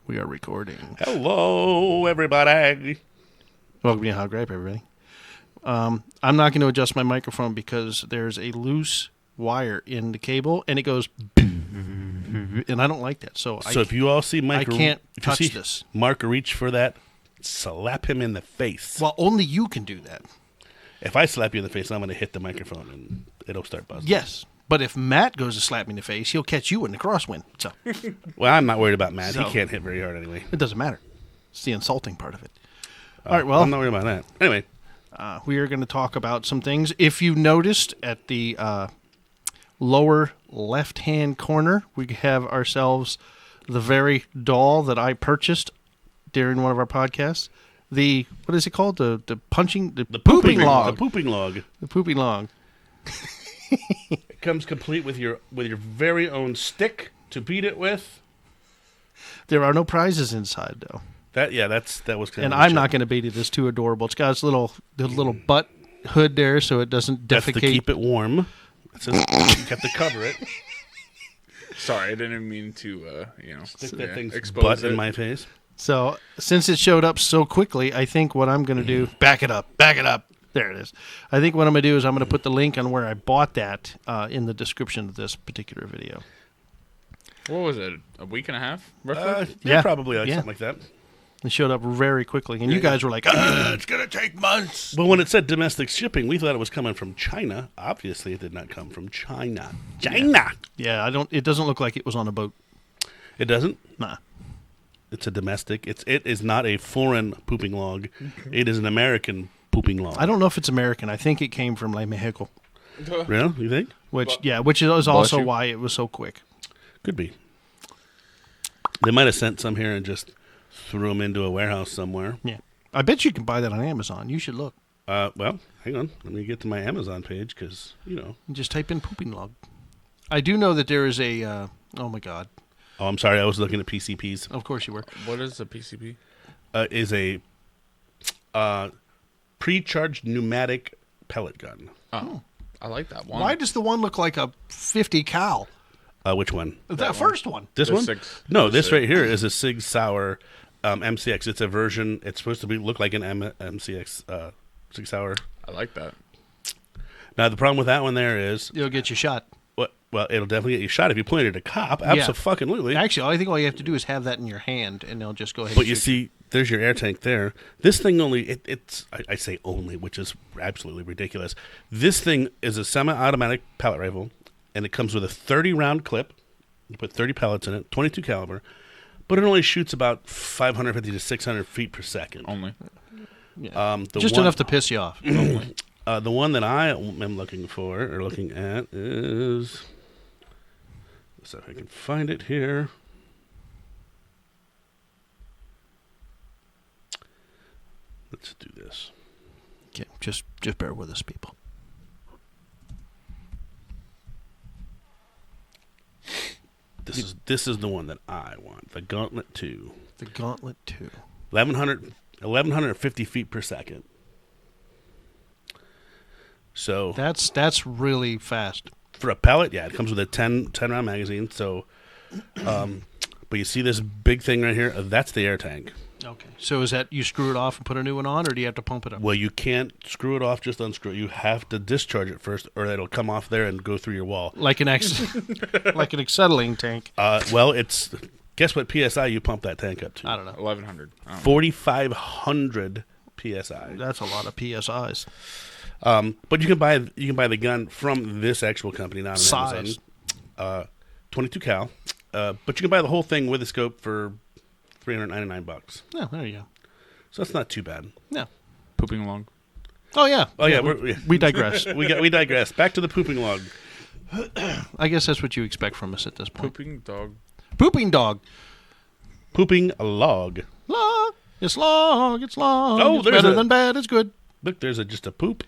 We are recording. Hello, everybody. Welcome to How Gripe, everybody. I'm not going to adjust my microphone because there's a loose wire in the cable, and it goes, and I don't like that. So if you all see Mike, I can't touch this. Mark reach for that, slap him in the face. Well, only you can do that. If I slap you in the face, I'm going to hit the microphone, and it'll start buzzing. Yes, but if Matt goes to slap me in the face, he'll catch you in the crosswind. So, well, I'm not worried about Matt. So, he can't hit very hard anyway. It doesn't matter. It's the insulting part of it. All right, well, I'm not worried about that. Anyway. We are going to talk about some things. If you noticed at the lower left-hand corner, we have ourselves the very doll that I purchased during one of our podcasts. The, what is it called? The pooping log. The pooping log. The pooping log. It comes complete with your very own stick to beat it with. There are no prizes inside, though. That was kind and of. I'm not going to beat it. It's too adorable. It's got its little butt hood there, so it doesn't defecate. That's to keep it warm. You have to cover it. Sorry, I didn't mean to, stick that thing's expose butt it in my face. So since it showed up so quickly, I think what I'm going to do, back it up. There it is. I think what I'm going to do is I'm going to put the link on where I bought that in the description of this particular video. What was it? A week and a half? Roughly? Yeah. Probably something like that. It showed up very quickly, and you guys were like, it's going to take months. Well, when it said domestic shipping, we thought it was coming from China. Obviously, it did not come from China. Yeah, it doesn't look like it was on a boat. It doesn't? Nah. It's a domestic. It is not a foreign pooping log. It is an American pooping log. I don't know if it's American. I think it came from like Mexico. Really? You think? Which is also why it was so quick. Could be. They might have sent some here and just threw them into a warehouse somewhere. Yeah. I bet you can buy that on Amazon. You should look. Well, hang on. Let me get to my Amazon page because, Just type in pooping log. I do know that there is a, oh my God. Oh, I'm sorry. I was looking at PCPs. Of course you were. What is a PCP? Is a pre-charged pneumatic pellet gun. Oh, I like that one. Why does the one look like a 50 cal? Which one? That first one. This The one? This Sig. right here is a Sig Sauer MCX. It's a version. It's supposed to look like an MCX Sig Sauer. I like that. Now the problem with that one there is You'll get you shot. well, it'll definitely get you shot if you point it at a cop. Absolutely. Actually, I think all you have to do is have that in your hand, and they'll just go ahead. But you see, there's your air tank there. This thing I say only, which is absolutely ridiculous. This thing is a semi-automatic pellet rifle, and it comes with a 30-round clip. You put 30 pellets in it, 22 caliber, but it only shoots about 550 to 600 feet per second. Only. Yeah. Just enough to piss you off. The one that I am looking at is... So if I can find it here. Let's do this. Okay, just bear with us, people. This is the one that I want. The Gauntlet 2. The Gauntlet 2. 1,150 feet per second. So that's really fast. For a pellet, yeah, it comes with a 10 round magazine. So, but you see this big thing right here? That's the air tank. Okay. So is that you screw it off and put a new one on, or do you have to pump it up? Well, you can't screw it off, just unscrew it. You have to discharge it first, or it'll come off there and go through your wall. Like an acetylene tank. Well, guess what PSI you pump that tank up to? I don't know. 1,100. 4,500 PSI. That's a lot of PSIs. But you can buy the gun from this actual company, not on Size. Amazon. 22 cal. But you can buy the whole thing with a scope for $399. Oh, there you go. So that's not too bad. Yeah. Pooping log. Oh yeah. Oh yeah. We digress. we digress. Back to the pooping log. I guess that's what you expect from us at this point. Pooping dog. Pooping dog. Pooping log. Log. It's long. It's long. Oh, it's there's better than bad. It's good. Look, there's just a poop.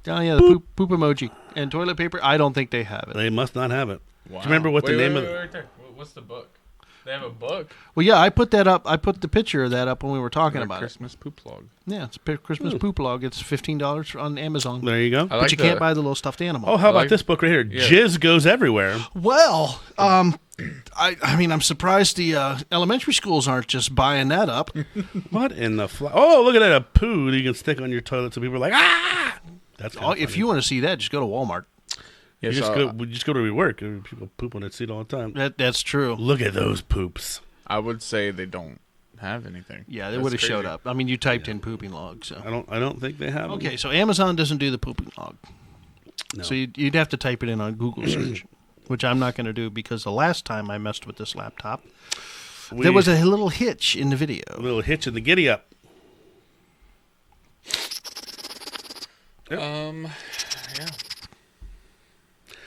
Oh yeah, the poop emoji and toilet paper. I don't think they have it. They must not have it. Wow. Do you remember what the name of? Wait, right there. What's the book? They have a book. Well, yeah, I put that up. I put the picture of that up when we were talking Their about Christmas poop log. it. Yeah, it's a Christmas poop log. It's $15 on Amazon. There you go. I But you can't buy the little stuffed animal. Oh, how about like- this book right here? Yeah. Jizz Goes Everywhere. Well, I mean, I'm surprised the elementary schools aren't just buying that up. What in the Oh, look at that, a poo that you can stick on your toilet so people are like, ah! That's Oh, if you want to see that, just go to Walmart. Yeah, You so just go to your work. People poop on that seat all the time. That's true. Look at those poops. I would say they don't have anything. Yeah, they That's would have showed crazy. up. I mean, you typed in pooping log, so. I don't think they have them. Okay, so Amazon doesn't do the pooping log. No. So you'd have to type it in on Google search, which I'm not going to do because the last time I messed with this laptop, there was a little hitch in the video. little hitch in the giddy up. Yeah.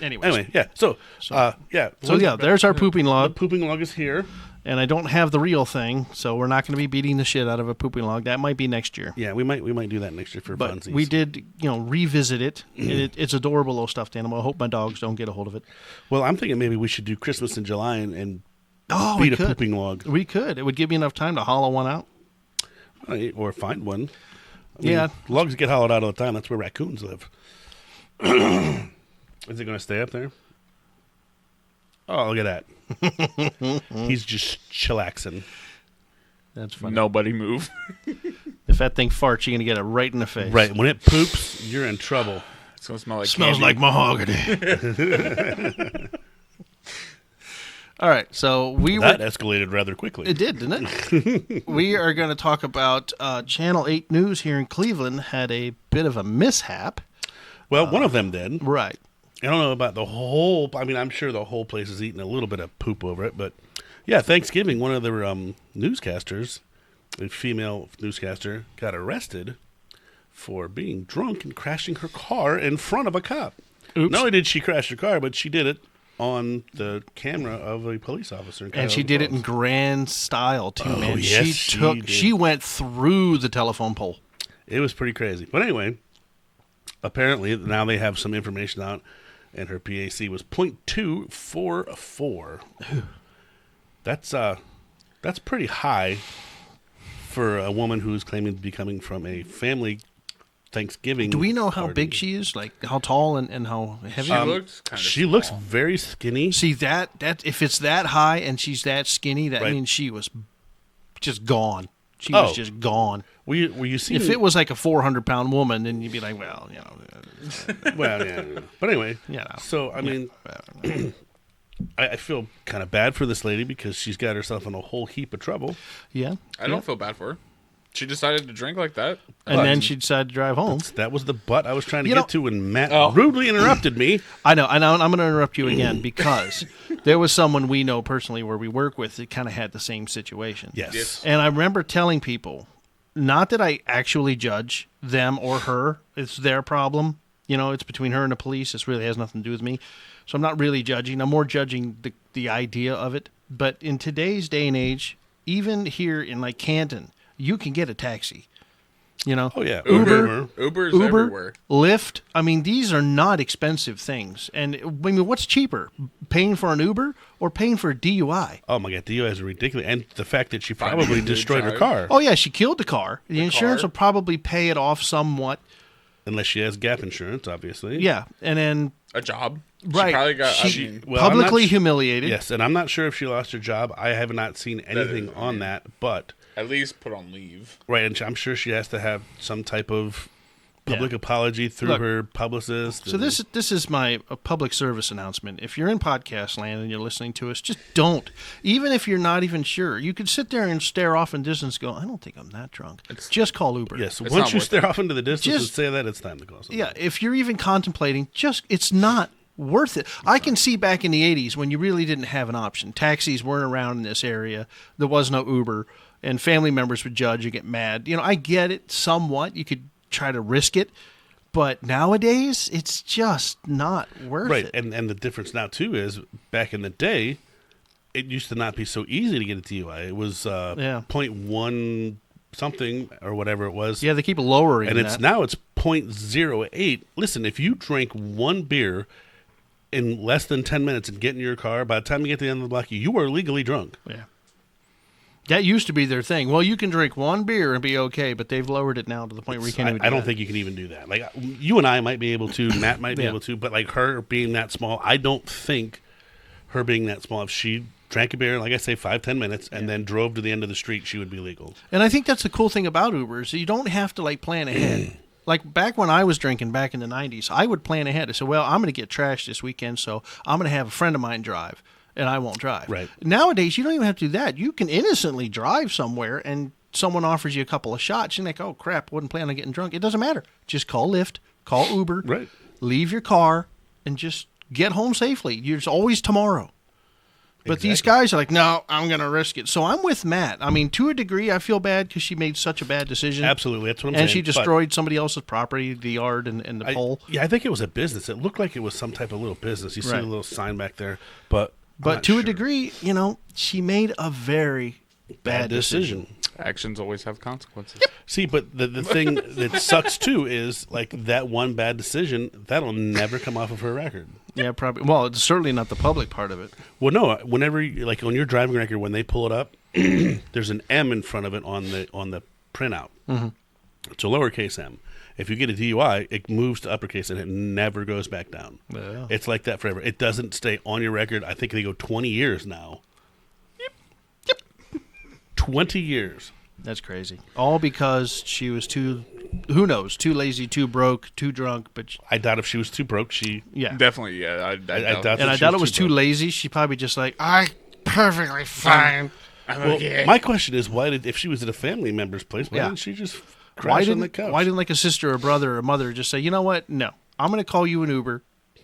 Anyways, Anyway, yeah. So there's our pooping the log, pooping log is here. and I don't have the real thing, so we're not going to be beating the shit out of a pooping log. That might be next year. Yeah, we might do that next year for But funsies. we did, revisit it. It's adorable little stuffed animal. I hope my dogs don't get a hold of it. Well, I'm thinking maybe we should do Christmas in July and Oh, beat we a could. pooping log. We could. It would give me enough time to hollow one out. Or find one. I mean, Yeah. logs get hollowed out all the time. That's where raccoons live. Is it going to stay up there? Oh, look at that. He's just chillaxing. That's funny. Nobody move. If that thing farts, you're going to get it right in the face. Right. When it poops, you're in trouble. It's gonna smell like Smells candy. like mahogany. All right, so That escalated rather quickly. It did, didn't it? We are going to talk about Channel 8 News here in Cleveland had a bit of a mishap. Well, one of them did. Right. I don't know about the whole. I mean, I'm sure the whole place is eating a little bit of poop over it. But yeah, Thanksgiving, one of the newscasters, a female newscaster, got arrested for being drunk and crashing her car in front of a cop. Oops. Not only did she crash her car, but she did it on the camera of a police officer. And she did it in grand style, too, Oh, man. yes, she did. She went through the telephone pole. It was pretty crazy. But anyway, apparently now they have some information out, and her PAC was .244. That's pretty high for a woman who's claiming to be coming from a family Thanksgiving. Do we know how party. big she is? Like, how tall and how heavy? She looks kind of. She looks very skinny. See, that if it's that high and she's that skinny, that Right. means she was just gone. She Oh. was just gone. Were you seeing? If it was like a 400-pound woman, then you'd be like, well, well, yeah. But anyway, Yeah. So I mean, I feel kind of bad for this lady because she's got herself in a whole heap of trouble. yeah. I don't feel bad for her. She decided to drink like that. And then she decided to drive home. That was the butt I was trying to You get know- to when Matt Oh. rudely interrupted me. I know. I'm going to interrupt you again because there was someone we know personally where we work with that kind of had the same situation. Yes. And I remember telling people, not that I actually judge them or her. It's their problem. It's between her and the police. This really has nothing to do with me. So I'm not really judging. I'm more judging the idea of it. But in today's day and age, even here in like Canton, you can get a taxi. Oh yeah. Uber's everywhere. Lyft. I mean, these are not expensive things. And I mean, what's cheaper, paying for an Uber or paying for a DUI? Oh my god, DUI is ridiculous, and the fact that she probably Finding a destroyed her drive. car, Oh yeah, she killed the car. The insurance car? will probably pay it off somewhat. unless she has gap insurance, obviously. Yeah, and then A job. right, She probably got. she I mean, Well, I'm not publicly sh- humiliated. Yes, and I'm not sure if she lost her job. I have not seen anything on that, but at least put on leave. right, and I'm sure she has to have some type of public apology through Look, her publicist. So this is my public service announcement. If you're in podcast land and you're listening to us, just don't. Even if you're not even sure, you could sit there and stare off in distance, and go, I don't think I'm that drunk. Just call Uber. yes, It's once not you worth stare off into the distance and Just- say that, it's time to call somebody. Yeah, if you're even contemplating, it's not worth it. I can see back in the 80s when you really didn't have an option. Taxis weren't around in this area. There was no Uber, and family members would judge you, get mad. I get it somewhat. You could try to risk it, but nowadays it's just not worth Right, it. and the difference now too is back in the day, it used to not be so easy to get a DUI. It was Yeah. 0.1 something or whatever it was. Yeah, they keep lowering and it's that. now it's 0.08. Listen, if you drink one beer in less than 10 minutes and get in your car. By the time you get to the end of the block, you are legally drunk. Yeah. That used to be their thing. Well, you can drink one beer and be okay, but they've lowered it now to the point where you can't even do I don't that. think you can even do that. Like, you and I might be able to, Matt might be able to, but like her being that small, I don't think her being that small, if she drank a beer, like I say, 5-10 minutes, and then drove to the end of the street, she would be legal. And I think that's the cool thing about Uber is you don't have to like plan ahead. Like back when I was drinking back in the 90s, I would plan ahead. I said, well, I'm going to get trashed this weekend, so I'm going to have a friend of mine drive, and I won't drive. Right. Nowadays, you don't even have to do that. You can innocently drive somewhere, and someone offers you a couple of shots. You're like, oh, crap, wasn't planning on getting drunk. It doesn't matter. Just call Lyft, call Uber, Right. leave your car, and just get home safely. There's always tomorrow. But these guys are like, no, I'm going to risk it. So I'm with Matt. I mean, to a degree, I feel bad because she made such a bad decision. Absolutely, that's what I'm saying. And she destroyed somebody else's property, the yard and the pole. Yeah, I think it was a business. It looked like it was some type of little business. You see Right. a little sign back there. But to a degree, she made a very bad decision. Actions always have consequences. See, but the thing that sucks, too, is, like, that one bad decision, that'll never come off of her record. Yeah, probably. Well, it's certainly not the public part of it. Well, no, whenever, like, on your driving record, when they pull it up, there's an M in front of it on the printout. Mm-hmm. It's a lowercase m. If you get a DUI, it moves to uppercase and it never goes back down. Yeah. It's like that forever. It doesn't stay on your record. I think they go 20 years now. Yep. 20 years. That's crazy. All because she was too lazy, too broke, too drunk. But I doubt if she was too broke, yeah, Definitely, yeah. I doubt doubt and I she doubt it was too broke. lazy. She probably just like, I perfectly fine. Well, my question is, if she was at a family member's place, why didn't she just crash on the couch? Why didn't like a sister or brother or mother just say, you know what? No, I'm going to call you an Uber.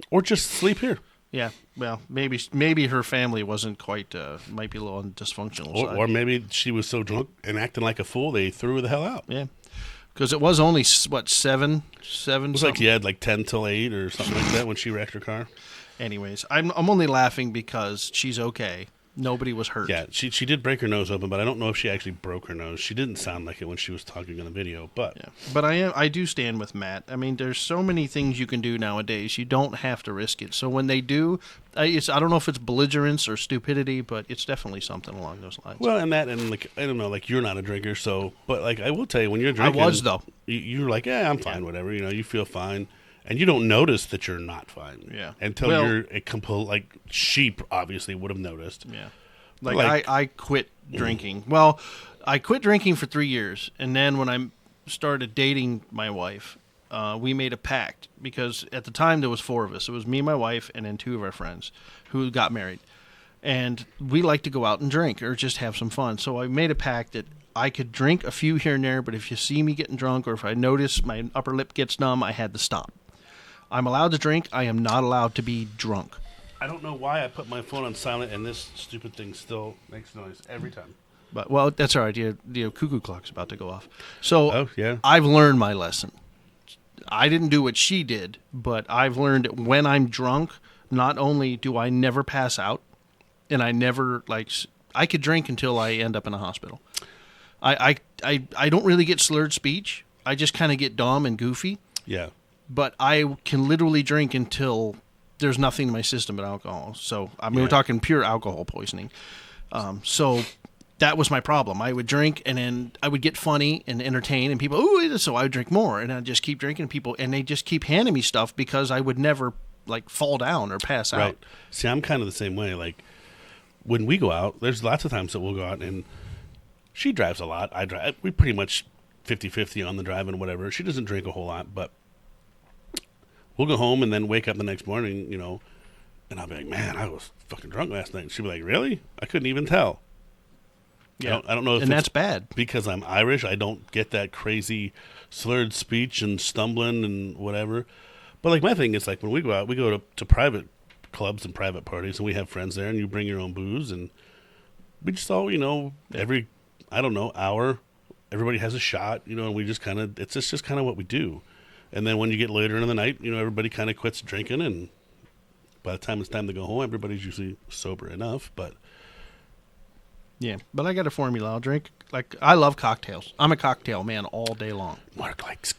Or just sleep here. Yeah, well, maybe her family wasn't quite, might be a little on the dysfunctional side. Or maybe she was so drunk and acting like a fool, they threw her the hell out. Yeah, because it was only, what, seven? It was like you had like 10 till 8 or something like that when she wrecked her car. Anyways, I'm only laughing because she's okay. Nobody was hurt. Yeah, she did break her nose open, but I don't know if she actually broke her nose. She didn't sound like it when she was talking in the video, but... Yeah. But I do stand with Matt. I mean, there's so many things you can do nowadays. You don't have to risk it. So when they do, I don't know if it's belligerence or stupidity, but it's definitely something along those lines. Well, and like, I don't know, like, you're not a drinker, so... But, like, I will tell you, when you're drinking... I was, though. You're like, yeah, I'm fine, whatever. You feel fine. And you don't notice that you're not fine. Yeah. Until you're a complete... Like, sheep, obviously, would have noticed. Yeah. Like I quit drinking. Well, I quit drinking for 3 years, and then when I started dating my wife, we made a pact because at the time there was 4 of us. It was me, my wife, and then 2 of our friends who got married, and we like to go out and drink or just have some fun. So I made a pact that I could drink a few here and there, but if you see me getting drunk or if I notice my upper lip gets numb, I had to stop. I'm allowed to drink. I am not allowed to be drunk. I don't know why I put my phone on silent and this stupid thing still makes noise every time. But well, that's all right. The cuckoo clock's about to go off. So yeah. I've learned my lesson. I didn't do what she did, but I've learned that when I'm drunk, not only do I never pass out, and I never I could drink until I end up in a hospital. I don't really get slurred speech. I just kind of get dumb and goofy. Yeah. But I can literally drink until there's nothing in my system but alcohol. So, I mean, we're talking pure alcohol poisoning. So that was my problem. I would drink, and then I would get funny and entertain, and people, ooh, so I would drink more, and I'd just keep drinking, and they just keep handing me stuff because I would never, fall down or pass out. Right. See, I'm kind of the same way. Like, when we go out, there's lots of times that we'll go out, and she drives a lot. I drive. We pretty much 50-50 on the drive and whatever. She doesn't drink a whole lot, but we'll go home and then wake up the next morning, and I'll be like, man, I was fucking drunk last night. And she'll be like, really? I couldn't even tell. Yeah. I don't know if and that's bad. Because I'm Irish, I don't get that crazy slurred speech and stumbling and whatever. But, my thing is, when we go out, we go to private clubs and private parties, and we have friends there, and you bring your own booze, and we just all, every, hour, everybody has a shot, and we just kind of, it's just kind of what we do. And then when you get later in the night, everybody kind of quits drinking, and by the time it's time to go home, everybody's usually sober enough. But yeah, but I got a formula. I'll drink. I love cocktails. I'm a cocktail man all day long. Mark likes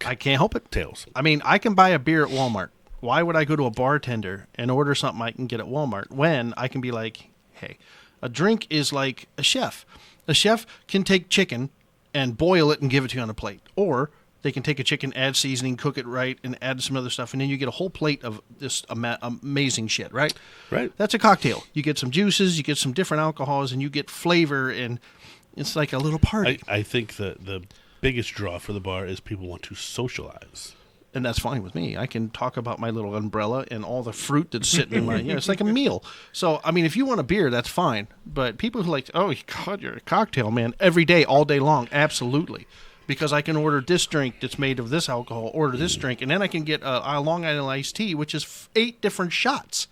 I can't help it. Tails. I mean, I can buy a beer at Walmart Why would I go to a bartender and order something I can get at Walmart when I can be like, hey, a drink is like a chef. A chef can take chicken and boil it and give it to you on a plate. Or they can take a chicken, add seasoning, cook it right, and add some other stuff, and then you get a whole plate of this amazing shit, right? Right. That's a cocktail. You get some juices, you get some different alcohols, and you get flavor, and it's like a little party. I think the biggest draw for the bar is people want to socialize. And that's fine with me. I can talk about my little umbrella and all the fruit that's sitting in my, it's like a meal. So, I mean, if you want a beer, that's fine. But people who like, oh, God, you're a cocktail, man, every day, all day long, absolutely. Because I can order this drink that's made of this alcohol, order this drink, and then I can get a Long Island iced tea, which is 8 different shots.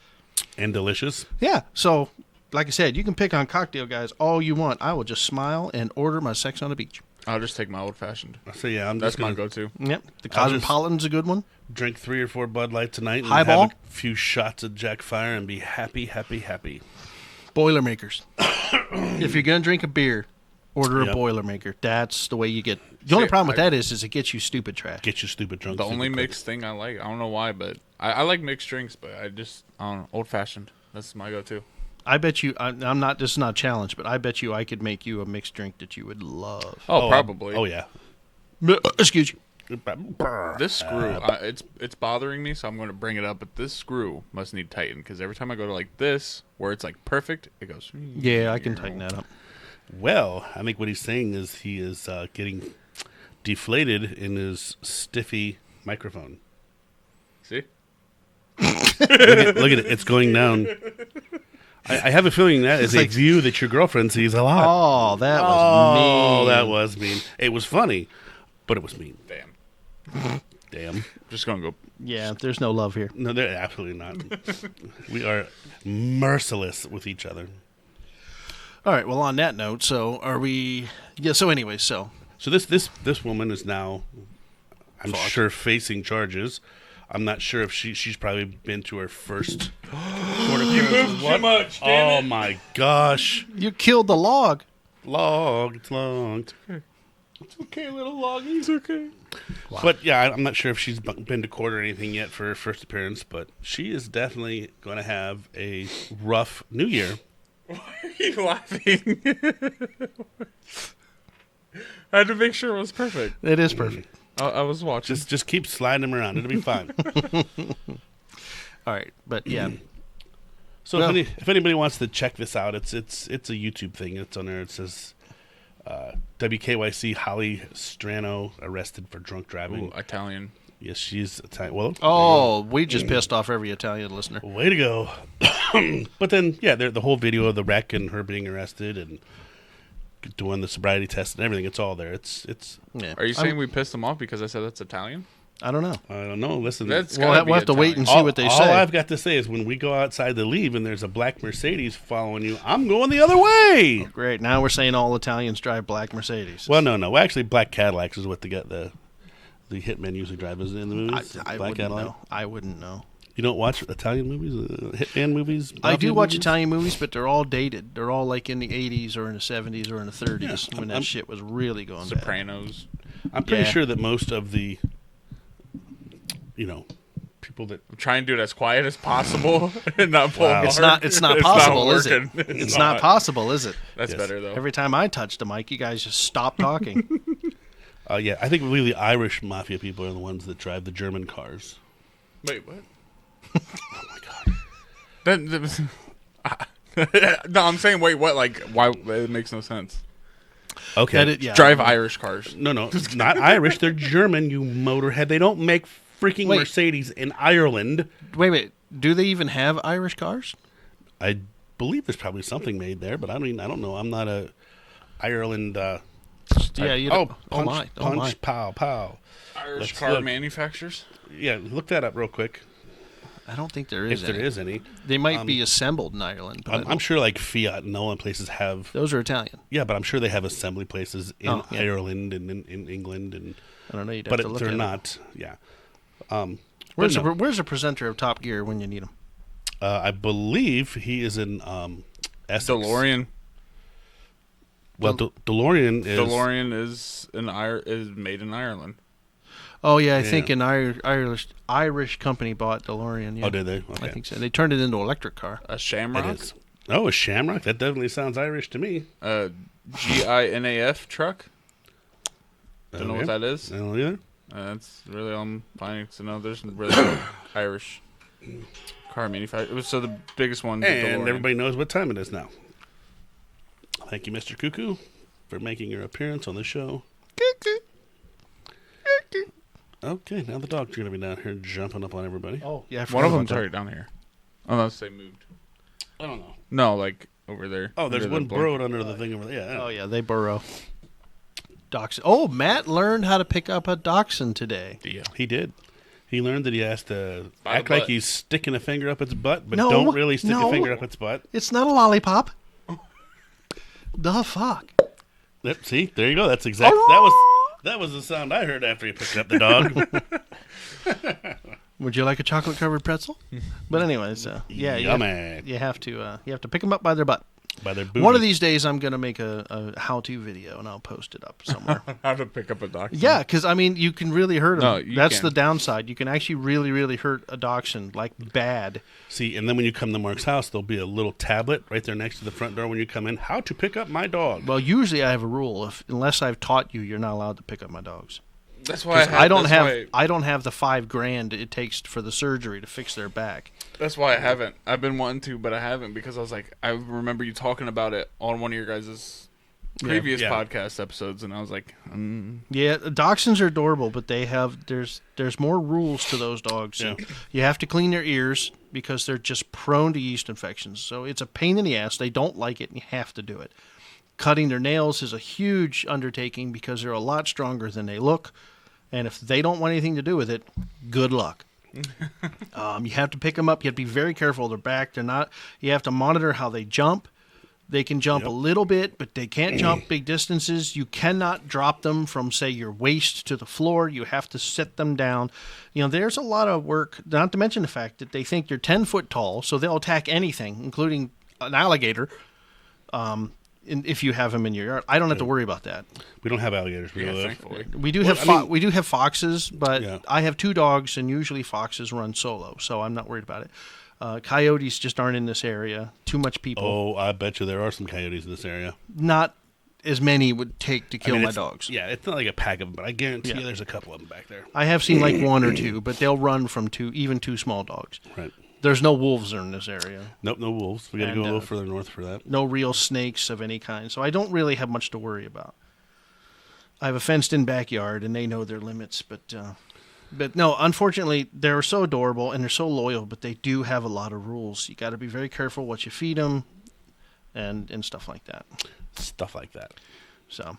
And delicious. Yeah. So, like I said, you can pick on cocktail guys all you want. I will just smile and order my Sex on the Beach. I'll just take my old fashioned. So yeah, That's just my gonna go-to. Yep. The I'll just- Cosmopolitan's a good one. drink 3 or 4 Bud Light tonight and Highball? have a few shots of Jack Fire and be happy, happy, happy. Boilermakers. If you're going to drink a beer, order a Yep. Boilermaker. That's the way you get. The only See, problem with that is it gets you stupid trash. Get you stupid drunk. The super only quick. mixed thing I like, I don't know why, but I like mixed drinks, but I don't know, old fashioned. That's my go-to. I bet you. I'm not. This is not a challenge, but I bet you I could make you a mixed drink that you would love. Oh, probably. Oh yeah. Excuse you. This screw, it's bothering me, so I'm going to bring it up. But this screw must need tighten because every time I go to like this, where it's like perfect, it goes. Yeah, I can tighten that up. Well, I think what he's saying is he is getting deflated in his stiffy microphone. See? Look at it. It's going down. I have a feeling that is a view that your girlfriend sees a lot. Oh, that was mean. Oh, that was mean. It was funny, but it was mean. Damn. Just going to go. Yeah, there's no love here. No, they're absolutely not. We are merciless with each other. All right. Well, on that note, so are we? Yeah. So anyway, so this woman is now, I'm sure, facing charges. I'm not sure if she's probably been to her first court appearance. Too much. Oh my gosh! you killed the log. Log, it's long. It's okay, little loggy. It's okay. Wow. But yeah, I'm not sure if she's been to court or anything yet for her first appearance. But she is definitely going to have a rough New Year. Why are you laughing? I had to make sure it was perfect. It is perfect. I was watching. Just keep sliding them around. It'll be fine. All right, but yeah. So Well- if anybody wants to check this out, it's a YouTube thing. It's on there. It says WKYC Holly Strano arrested for drunk driving. Ooh, Italian. Yes, she's Italian. Well, Oh, we just pissed off every Italian listener. way to go. But then, yeah, the whole video of the wreck and her being arrested and doing the sobriety test and everything. It's all there. It's. Yeah. Are you saying we pissed them off because I said that's Italian? I don't know. I don't know. Listen, That's We'll gotta have, be we'll have to wait Italian. and see what they all say. I've got to say is when we go outside to leave and there's a black Mercedes following you, I'm going the other way. Great. Now we're saying all Italians drive black Mercedes. Well, no. Well, actually, black Cadillacs is what the hitmen usually drive, isn't it, in the movies? I Black wouldn't Cadillac? know. I wouldn't know. You don't watch Italian movies, hitman movies? I do mafia watch movies? Italian movies, but they're all dated. They're all like in the 80s or in the 70s or in the 30s Yeah, when that shit was really going bad. Sopranos. I'm pretty Yeah. sure that most of the, people that I'm trying to do it as quiet as possible and not pull Wow. It's Mark. not possible, is it? working. It's not possible, is it? That's Yes. better though. Every time I touch the mic, you guys just stop talking. yeah, I think really the Irish mafia people are the ones that drive the German cars. Wait, what? Oh my god. No, I'm saying wait, what? Like, why? It makes no sense. Okay. Yeah. Drive Irish cars. No, not Irish. They're German, you motorhead. They don't make freaking Wait. Mercedes in Ireland. Wait. Do they even have Irish cars? I believe there's probably something made there, but I don't know. I'm not a Ireland. Yeah, you oh, don't. punch, Oh my. punch, pow, pow. Irish Let's car look. manufacturers. Yeah, look that up real quick. I don't think there is If there any. is any, They might be assembled in Ireland. But I'm sure like Fiat and all them places have. those are Italian. Yeah, but I'm sure they have assembly places in Oh, yeah. Ireland and in England, and I don't know. You'd have but to look they're at it. not. Yeah. Where's but no. where's the presenter of Top Gear when you need him? I believe he is in Essex. DeLorean. Well, DeLorean is. DeLorean is made in Ireland. Oh yeah, I think an Irish company bought DeLorean. Yeah. Oh, did they? Okay. I think so. They turned it into an electric car. A Shamrock? It is. Oh, a Shamrock? That definitely sounds Irish to me. GINAF truck? Don't know what that is. I don't either. That's really all I'm finding to know. There's really no Irish car manufacturer. It was so the biggest one. And everybody knows what time it is now. Thank you, Mr. Cuckoo, for making your appearance on the show. Okay, now the dogs are going to be down here jumping up on everybody. Oh yeah, One of them's already down here. Unless they moved. I don't know. No, like over there. Oh, there's under one the burrowed under the thing over there. Yeah. Oh yeah, they burrow. Dachshund. Oh, Matt learned how to pick up a dachshund today. Yeah. He did. He learned that he has to By act the like butt. he's sticking a finger up its butt, but No, don't really stick no. a finger up its butt. It's not a lollipop. The fuck? Yep, see, there you go. That's exact. That was the sound I heard after he picked up the dog. Would you like a chocolate covered pretzel? But anyways, yeah, Yummy. you have to pick them up by their butt. By their booty. One of these days, I'm gonna make a how-to video and I'll post it up somewhere. How to pick up a dachshund. Yeah, because I mean, you can really hurt them. No, you That's can. the downside. You can actually really, really hurt a dachshund, like bad. See, and then when you come to Mark's house, there'll be a little tablet right there next to the front door when you come in. How to pick up my dog. Well, usually I have a rule: unless I've taught you, you're not allowed to pick up my dogs. That's why I don't have the $5,000 it takes for the surgery to fix their back. That's why I haven't. I've been wanting to, but I haven't because I was like, I remember you talking about it on one of your guys' previous Yeah. podcast episodes, and I was like, Yeah, dachshunds are adorable, but there's more rules to those dogs. Yeah. You have to clean their ears because they're just prone to yeast infections. So it's a pain in the ass. They don't like it, and you have to do it. Cutting their nails is a huge undertaking because they're a lot stronger than they look. And if they don't want anything to do with it, good luck. You have to pick them up. You have to be very careful of their back. They're not. You have to monitor how they jump. They can jump a little bit, but they can't jump big distances. You cannot drop them from, say, your waist to the floor. You have to sit them down. There's a lot of work, not to mention the fact that they think you're 10 foot tall, so they'll attack anything, including an alligator, if you have them in your yard. I don't have to worry about that. We don't have alligators where we live. thankfully. We do we do have foxes, but I have 2 dogs, and usually foxes run solo, so I'm not worried about it. Coyotes just aren't in this area. Too much people. Oh, I bet you there are some coyotes in this area. Not as many would take to kill my it's- dogs. Yeah, it's not like a pack of them, but I guarantee you there's a couple of them back there. I have seen like 1 or 2, but they'll run from 2 small dogs. Right. There's no wolves in this area. Nope, no wolves. We got to And, go a little further north for that. No real snakes of any kind. So I don't really have much to worry about. I have a fenced-in backyard, and they know their limits. But no, unfortunately, they're so adorable, and they're so loyal, but they do have a lot of rules. You got to be very careful what you feed them and stuff like that. Stuff like that. So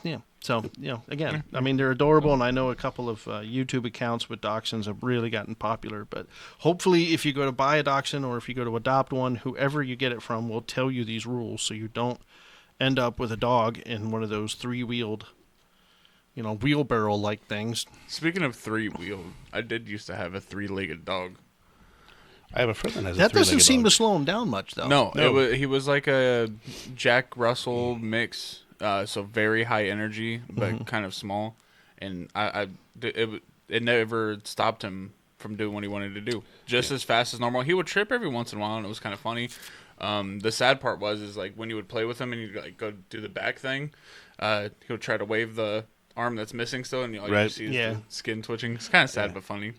yeah. So, again, I mean, they're adorable, and I know a couple of YouTube accounts with dachshunds have really gotten popular. But hopefully, if you go to buy a dachshund or if you go to adopt one, whoever you get it from will tell you these rules so you don't end up with a dog in one of those 3-wheeled, wheelbarrow-like things. Speaking of 3-wheeled, I did used to have a 3-legged dog. I have a friend that has That a 3-legged doesn't seem dog. to slow him down much, though. No. He was like a Jack Russell mix. So very high energy, but kind of small, and it never stopped him from doing what he wanted to do. Just as fast as normal. He would trip every once in a while, and it was kind of funny. The sad part is like when you would play with him and you'd like go do the back thing, he would try to wave the arm that's missing still, and you see his skin twitching. It's kind of sad but funny.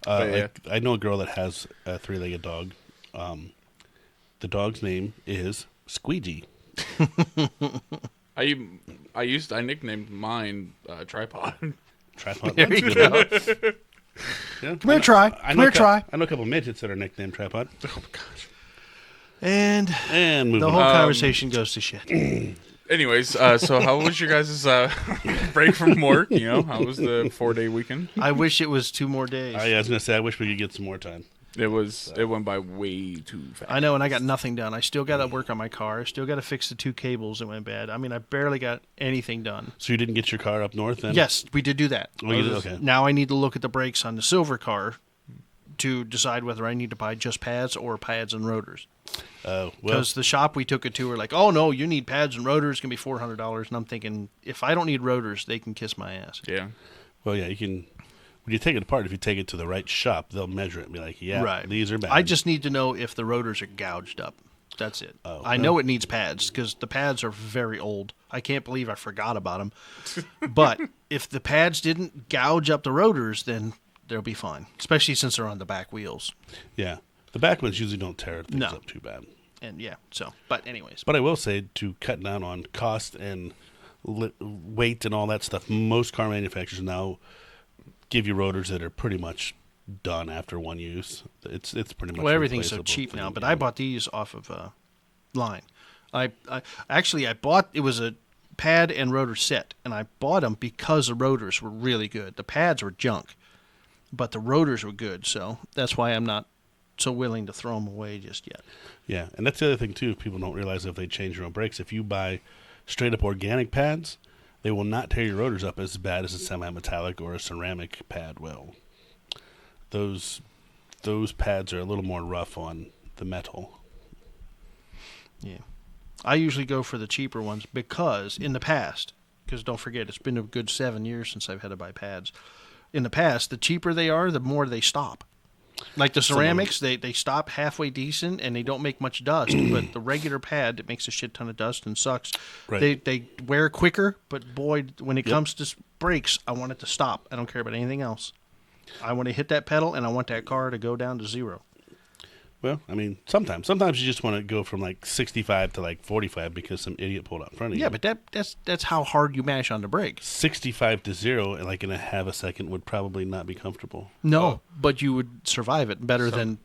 I know a girl that has a 3-legged dog. The dog's name is Squeegee. I nicknamed mine Tripod. Tripod. There That's you good. go. Yeah. Come here, Try. Come here, Try. I know a couple midgets that are nicknamed Tripod. Oh gosh. And moving the whole on. conversation goes to shit. Anyways, so how was your guys' break from work? How was the 4-day weekend? I wish it was 2 more days. I was going to say, I wish we could get some more time. It went by way too fast. I know, and I got nothing done. I still got to work on my car. I still got to fix the 2 cables that went bad. I mean, I barely got anything done. So you didn't get your car up north then? Yes, we did do that. Oh, you did? Okay. Now I need to look at the brakes on the silver car to decide whether I need to buy just pads or pads and rotors. Well, Because the shop we took it to were like, oh, no, you need pads and rotors. It's going to be $400. And I'm thinking, if I don't need rotors, they can kiss my ass. Yeah. Well, yeah, you can. When you take it apart, if you take it to the right shop, they'll measure it and be like, yeah, Right. these are bad. I just need to know if the rotors are gouged up. That's it. Oh, I know it needs pads because the pads are very old. I can't believe I forgot about them. But if the pads didn't gouge up the rotors, then they'll be fine, especially since they're on the back wheels. Yeah. The back ones usually don't tear things No. up too bad. And yeah, so, but anyways. But I will say, to cut down on cost and weight and all that stuff, most car manufacturers now give you rotors that are pretty much done after one use. It's pretty much Well, everything's so replaceable cheap for now, them, but yeah. I bought these off of line. I bought, it was a pad and rotor set, and I bought them because the rotors were really good. The pads were junk, but the rotors were good, so that's why I'm not so willing to throw them away just yet. Yeah, and that's the other thing too. People don't realize if they change their own brakes. If you buy straight up organic pads, they will not tear your rotors up as bad as a semi-metallic or a ceramic pad will. Those pads are a little more rough on the metal. Yeah. I usually go for the cheaper ones because in the past, because don't forget, it's been a good 7 years since I've had to buy pads. In the past, the cheaper they are, the more they stop. Like the ceramics, they stop halfway decent and they don't make much dust. But the regular pad, it makes a shit ton of dust and sucks. Right. They wear quicker, but boy, when it comes to brakes, I want it to stop. I don't care about anything else. I want to hit that pedal and I want that car to go down to 0. Well, I mean, sometimes you just want to go from like 65 to like 45 because some idiot pulled out in front of you. Yeah, but that's how hard you mash on the brakes. 65 to 0, and like in a half a second, would probably not be comfortable. No, but you would survive it better than.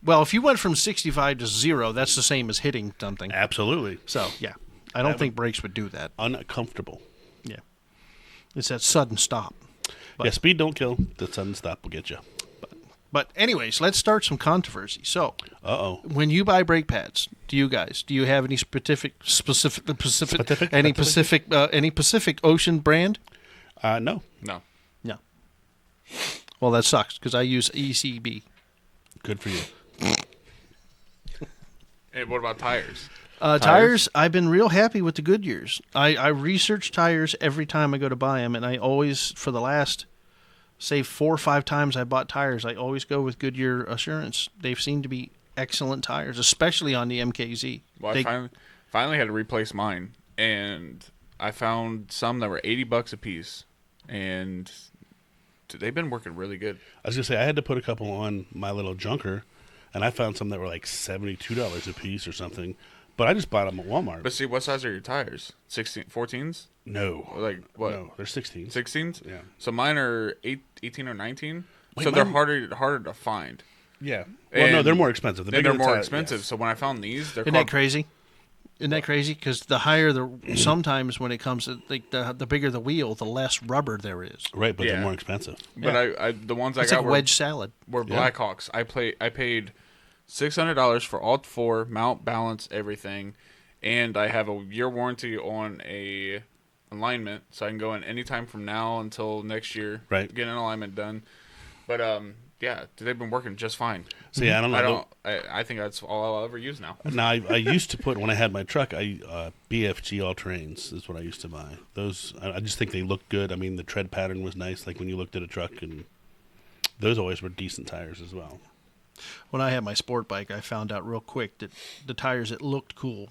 Well, if you went from 65 to 0, that's the same as hitting something. Absolutely. So yeah, I don't think brakes would do that. Uncomfortable. Yeah, it's that sudden stop. Yeah, speed don't kill. The sudden stop will get you. But anyways, let's start some controversy. So, Uh-oh. when you buy brake pads, do you have any any Pacific Ocean brand? No. No. No. Well, that sucks because I use ECB. Good for you. Hey, what about tires? Tires, I've been real happy with the Goodyears. I research tires every time I go to buy them, and I always, for the last, say 4 or 5 times I bought tires, I always go with Goodyear Assurance. They've seemed to be excellent tires, especially on the MKZ. Well, I finally had to replace mine, and I found some that were $80 a piece, and they've been working really good. I was going to say, I had to put a couple on my little junker, and I found some that were like $72 a piece or something, but I just bought them at Walmart. But see, what size are your tires? 14s? No. Or like what? No, they're 16s. 16s? Yeah. So mine are 18 or 19. Wait, so they're mine- harder to find. Yeah. Well, no, And they're more expensive. The They're bigger the more tire- expensive. yes. So when I found these, they're Isn't called that crazy? Isn't that crazy? Because the higher sometimes when it comes to like the bigger the wheel, the less rubber there is. Right, but Yeah. they're more expensive. But Yeah. I the ones It's I like got wedge salad. were Yeah. Blackhawks. I paid $600 for all 4, mount, balance, everything, and I have a year warranty on a alignment, so I can go in anytime from now until next year. Right. Get an alignment done. But yeah, they've been working just fine. So yeah, I don't know. I think that's all I'll ever use now. Now, I used to put, when I had my truck, BFG all-terrains is what I used to buy. Those, I just think they look good. I mean, the tread pattern was nice, like when you looked at a truck, and those always were decent tires as well. When I had my sport bike, I found out real quick that the tires that looked cool.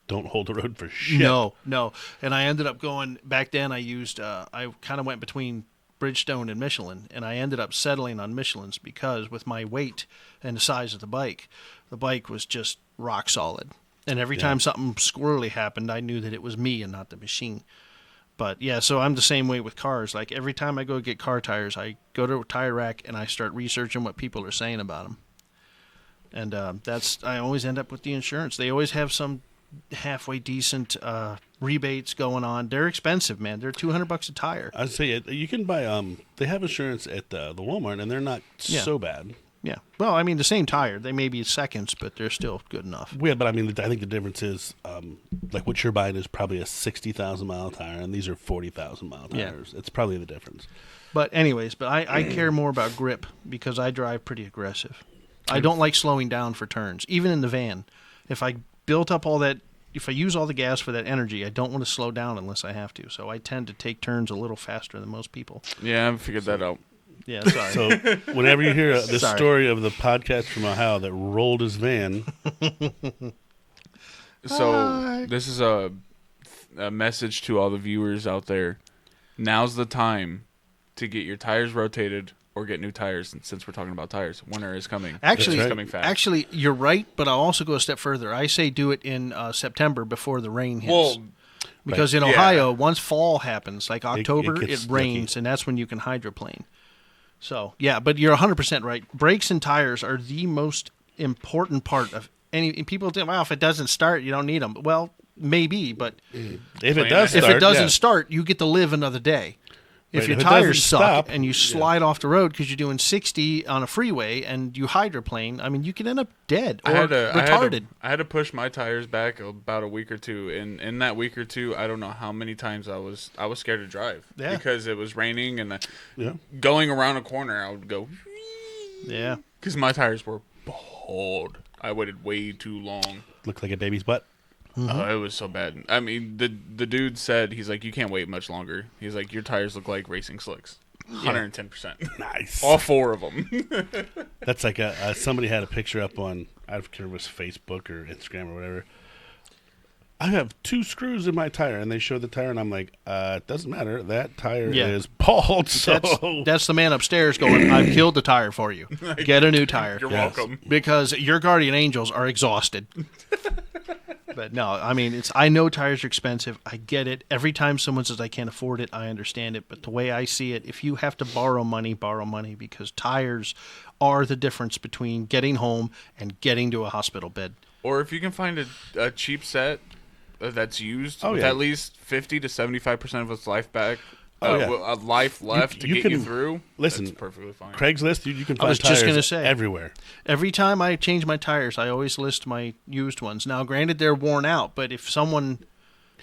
Don't hold the road for shit. No. And I ended up going, back then I used, I kind of went between Bridgestone and Michelin, and I ended up settling on Michelin's because with my weight and the size of the bike was just rock solid. And every time something squirrely happened, I knew that it was me and not the machine. But yeah, so I'm the same way with cars. Like every time I go get car tires, I go to a tire rack and I start researching what people are saying about them. And I always end up with the insurance. They always have some halfway decent rebates going on. They're expensive, man. They're $200 a tire. I'd say you can buy. They have insurance at the Walmart, and they're not so bad. Yeah. Well, I mean, the same tire. They may be seconds, but they're still good enough. Yeah, but I mean, I think the difference is, like what you're buying is probably a 60,000 mile tire, and these are 40,000 mile tires. Yeah. It's probably the difference. But anyways, I care more about grip because I drive pretty aggressive. I don't like slowing down for turns, even in the van. If I built up all that if I use all the gas for that energy, I don't want to slow down unless I have to. So I tend to take turns a little faster than most people. Yeah, I figured that out. Yeah, sorry. So whenever you hear the Sorry. story of the podcast from Ohio that rolled his van, So this is a message to all the viewers out there. Now's the time to get your tires rotated or get new tires. Since we're talking about tires, winter is coming. Actually, It's coming fast. Actually, you're right, but I'll also go a step further. I say do it in September before the rain hits. Well, because in yeah. Ohio, once fall happens, like October, gets it rains, and that's when you can hydroplane. So, yeah, but you're 100% right. Brakes and tires are the most important part of any. People think, well, if it doesn't start, you don't need them. Well, maybe, but if it does if start, it doesn't yeah. start, you get to live another day. If Right, your if it tires doesn't suck stop, and you slide off the road because you're doing 60 on a freeway and you hydroplane, I mean, you could end up dead or retarded. I had to push my tires back about a week or two, and in that week or two, I don't know how many times I was scared to drive because it was raining and going around a corner, I would go because my tires were bald. I waited way too long. Looked like a baby's butt. It was so bad. I mean, the dude said, he's like, you can't wait much longer. He's like, your tires look like racing slicks. 110%. Nice. All four of them. That's like somebody had a picture up on, I don't care if it was Facebook or Instagram or whatever. I have 2 screws in my tire, and they show the tire, and I'm like, it doesn't matter. That tire is bald. So That's the man upstairs going, I've killed the tire for you. Get a new tire. You're welcome. Because your guardian angels are exhausted. But no, I mean, I know tires are expensive. I get it. Every time someone says I can't afford it, I understand it. But the way I see it, if you have to borrow money because tires are the difference between getting home and getting to a hospital bed. Or if you can find a cheap set that's used with at least 50 to 75% of its life back, a life left to get you through, listen, that's perfectly fine. Craigslist, you can find was just tires gonna say. everywhere. Every time I change my tires, I always list my used ones. Now, granted, they're worn out, but if someone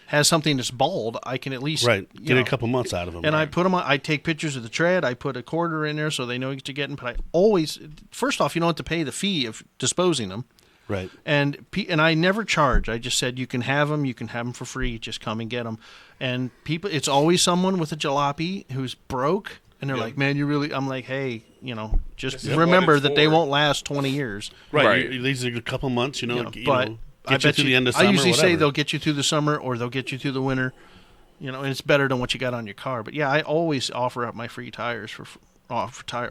has something that's bald, I can at least get a couple months out of them. And I put them on. I take pictures of the tread. I put a quarter in there so they know what you're getting. But I always, first off, you don't have to pay the fee of disposing them. Right. And I never charge. I just said you can have them. You can have them for free. Just come and get them. And people, it's always someone with a jalopy who's broke, and they're like, "Man, you really?" I'm like, "Hey, just remember that they won't last 20 years." Right. These are a couple months. But get you to the end of summer. I usually say whatever. they'll get you through the summer or they'll get you through the winter. And it's better than what you got on your car. But yeah, I always offer up my free tires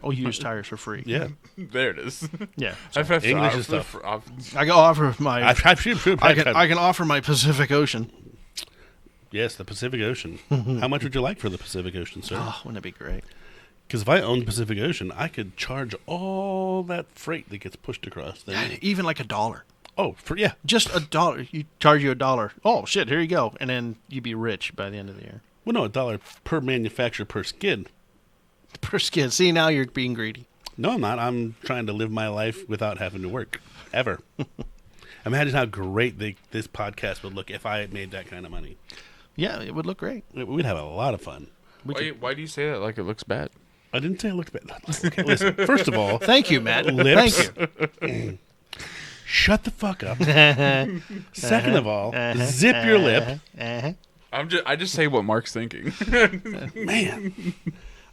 used tires for free. Yeah. There it is. Yeah. English and stuff. I can offer my. I can offer my Pacific Ocean. Yes, the Pacific Ocean. How much would you like for the Pacific Ocean, sir? Oh, wouldn't it be great? Because if I owned the Pacific Ocean, I could charge all that freight that gets pushed across there. Even like $1. Oh, just $1. You charge you $1. Oh shit! Here you go, and then you'd be rich by the end of the year. Well, no, $1 per manufacturer per skid. Per skid. See, now you're being greedy. No, I'm not. I'm trying to live my life without having to work ever. Imagine how great this podcast would look if I made that kind of money. Yeah, it would look great. We'd have a lot of fun. Why do you say that like it looks bad? I didn't say it looked bad. Okay, listen, first of all, thank you, Matt. lips. Thank you. Shut the fuck up. Second of all, zip your lip. I just say what Mark's thinking. Man.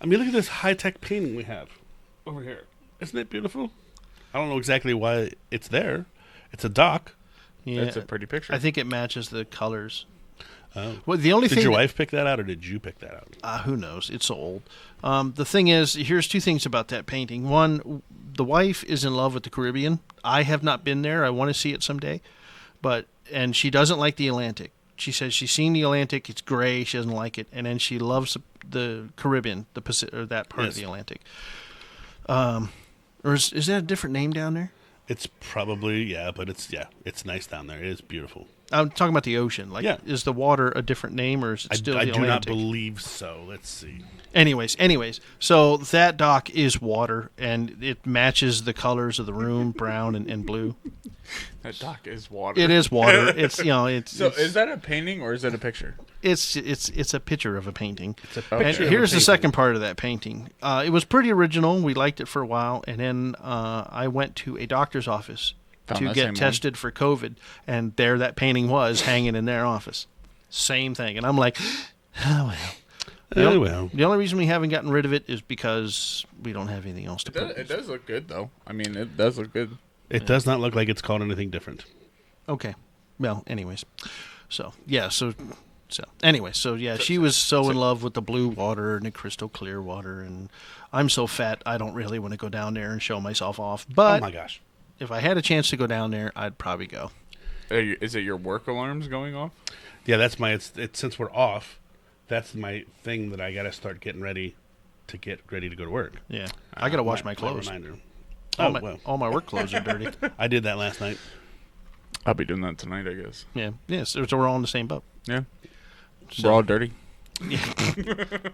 I mean, look at this high-tech painting we have over here. Isn't it beautiful? I don't know exactly why it's there. It's a dock. Yeah, it's a pretty picture. I think it matches the colors. Oh. Well, the only did thing your wife pick that out, or did you pick that out? Who knows? It's so old. The thing is, here's 2 things about that painting. One, the wife is in love with the Caribbean. I have not been there. I want to see it someday. And she doesn't like the Atlantic. She says she's seen the Atlantic. It's gray. She doesn't like it. And then she loves the Caribbean, the Pacific, or that part of the Atlantic. Or is that a different name down there? It's probably, but it's nice down there. It is beautiful. I'm talking about the ocean. Is the water a different name, or is it still the Atlantic? I do not believe so. Let's see. Anyways, so that dock is water, and it matches the colors of the room, brown and blue. That dock is water. It is water. It's So is that a painting or is that a picture? It's a picture of a painting. It's a picture. And here's the second part of that painting. It was pretty original. We liked it for a while, and then I went to a doctor's office Found to that get same tested for COVID, and there that painting was hanging in their office. Same thing, and I'm like, oh well. The only reason we haven't gotten rid of it is because we don't have anything else to put. It does look good though. I mean, it does look good. It does not look like it's called anything different. Okay. Well, anyways. So yeah, anyway, she was so in love with the blue water and the crystal clear water, and I'm so fat I don't really want to go down there and show myself off. But oh my gosh. if I had a chance to go down there, I'd probably go. Is it your work alarms going off? Yeah, that's my. It's since we're off. That's my thing that I got to start getting ready to go to work. Yeah, I got to wash my clothes. Reminder. All my work clothes are dirty. I did that last night. I'll be doing that tonight, I guess. Yeah. So we're all in the same boat. Yeah. We're all dirty. Well,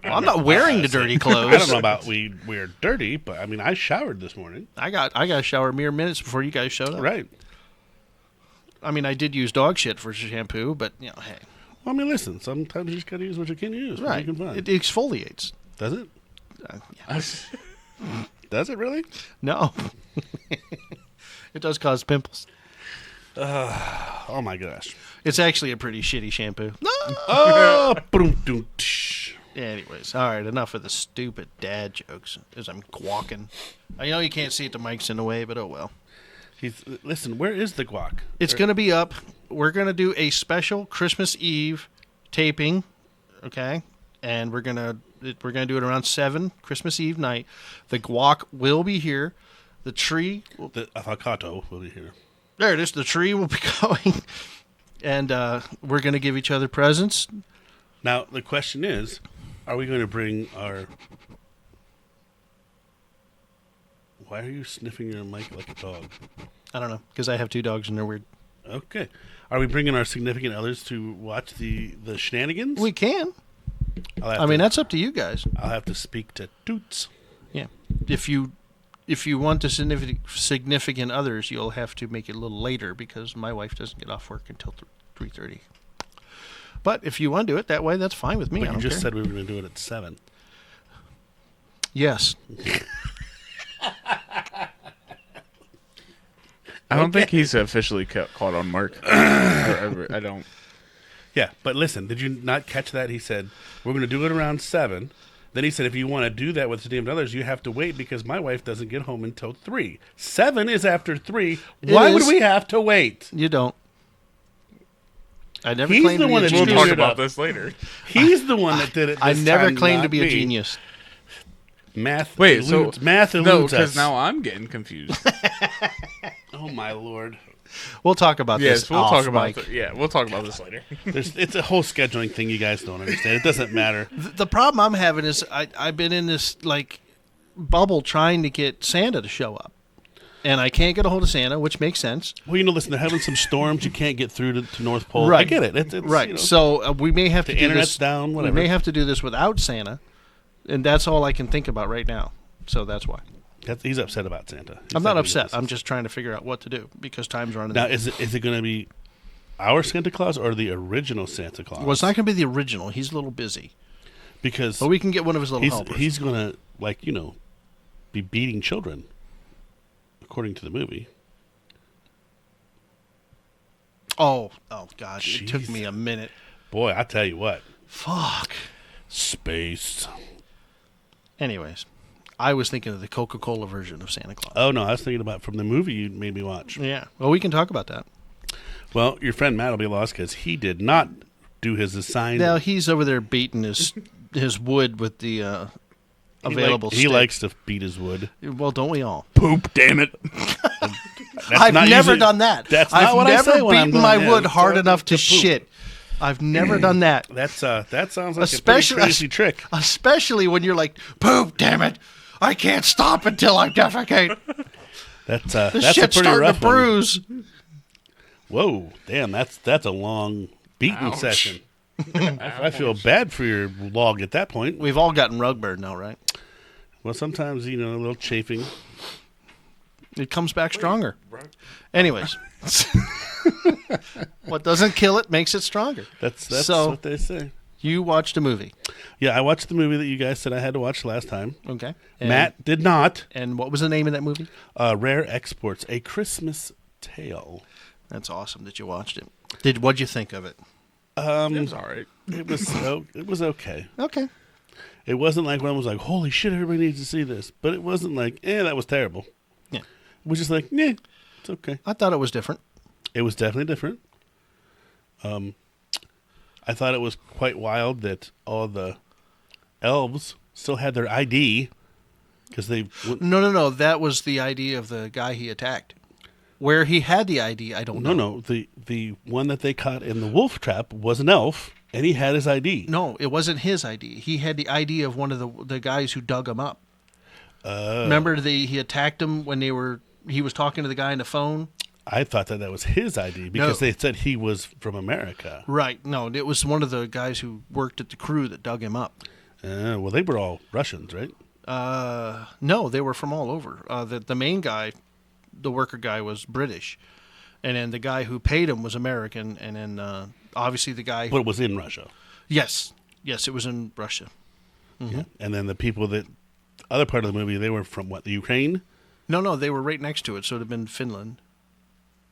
I'm not wearing the dirty clothes. I don't know about we're dirty, but I mean I showered this morning. I got a shower mere minutes before you guys showed up. Right. I mean, I did use dog shit for shampoo, but hey. Well, I mean, listen. Sometimes you just got to use what you can use. Right. You can find. It exfoliates. Does it? Yeah. Does it really? No. It does cause pimples. Oh my gosh. It's actually a pretty shitty shampoo. Oh. Boom. Anyways, all right. Enough of the stupid dad jokes. As I'm quawking. I know you can't see it. The mic's in the way, but oh well. Listen. Where is the guac? It's going to be up. We're going to do a special Christmas Eve taping, okay? And we're going to do it around 7 Christmas Eve night. The guac will be here. The tree, The avocado will be here. there it is. The tree will be going, and we're going to give each other presents. Now the question is, are we going to bring our? Why are you sniffing your mic like a dog? I don't know, because I have 2 dogs and they're weird. Okay. Are we bringing our significant others to watch the shenanigans? We can. I mean, that's up to you guys. I'll have to speak to Toots. Yeah. If you want the significant others, you'll have to make it a little later because my wife doesn't get off work until 3:30. But if you want to do it that way, that's fine with me. But I you don't just care. said we were going to do it at 7. Yes. I don't think he's officially caught on Mark. I don't. Yeah, but listen, did you not catch that? He said, we're going to do it around 7. Then he said, if you want to do that with the named others, you have to wait because my wife doesn't get home until 3. 7 is after 3. Why would we have to wait? You don't. I never He's claimed the to be one a that We'll genius. talk screwed it about up. this later. He's the one that did it. I this never time, claimed to not be a me. genius. Math Wait, eludes, so math no, eludes because us. now I'm getting confused. Oh my lord! We'll talk about Yes, this. we'll off talk about mic. we'll talk about this later. It's a whole scheduling thing you guys don't understand. It doesn't matter. The problem I'm having is I've been in this bubble trying to get Santa to show up, and I can't get a hold of Santa, which makes sense. Well, listen, they're having some storms. You can't get through to North Pole. Right. I get it. It's Right. So we may have to the do internet's this. down. We Whatever. may have to do this without Santa, and that's all I can think about right now. So that's why. He's upset about Santa. I'm not upset. I'm just trying to figure out what to do because time's running Now, out. is it going to be our Santa Claus or the original Santa Claus? Well, it's not going to be the original. He's a little busy. because But we can get one of his little helpers. he's going to be beating children, according to the movie. Oh, God. It took Jeez. me a minute. Boy, I tell you what, Fuck. space. Anyways, I was thinking of the Coca-Cola version of Santa Claus. Oh no, I was thinking about from the movie you made me watch. Yeah. Well, we can talk about that. Well, your friend Matt will be lost because he did not do his assigned. Now, he's over there beating his wood with the available He stick. likes to beat his wood. Well, don't we all? Poop, damn it! I've never done that. That's I've not what I never say when I'm beaten doing my that. wood hard So, enough to poop. shit. I've never done that. That sounds like Especially- a pretty crazy trick. Especially when you're like, poop, damn it. I can't stop until I defecate. That's This a shit's pretty starting rough to bruise. one. Whoa, damn! That's a long beating Ouch. session. I feel bad for your log at that point. We've all gotten rug burn now, right? Well, sometimes a little chafing. It comes back stronger. Anyways. What doesn't kill it makes it stronger. That's So- what they say. You watched a movie. Yeah, I watched the movie that you guys said I had to watch last time. Okay. Matt did not. And what was the name of that movie? Rare Exports, a Christmas tail. That's awesome that you watched it. What'd you think of it? It was all right. It was okay. Okay. It wasn't like one was like, holy shit, everybody needs to see this. But it wasn't like, that was terrible. Yeah. It was just like, it's okay. I thought it was different. It was definitely different. I thought it was quite wild that all the elves still had their ID because they... No. That was the ID of the guy he attacked. Where he had the ID, I don't know. No. The one that they caught in the wolf trap was an elf, and he had his ID. No, it wasn't his ID. He had the ID of one of the guys who dug him up. Remember, he attacked him when he was talking to the guy on the phone? I thought that was his ID because they said he was from America. Right. No, it was one of the guys who worked at the crew that dug him up. Well, they were all Russians, right? No, they were from all over. The main guy, the worker guy, was British. And then the guy who paid him was American. And then obviously the guy... But it was in Russia. Yes, it was in Russia. Mm-hmm. Yeah. And then the people the other part of the movie, they were from what, the Ukraine? No, they were right next to it, so it would have been Finland.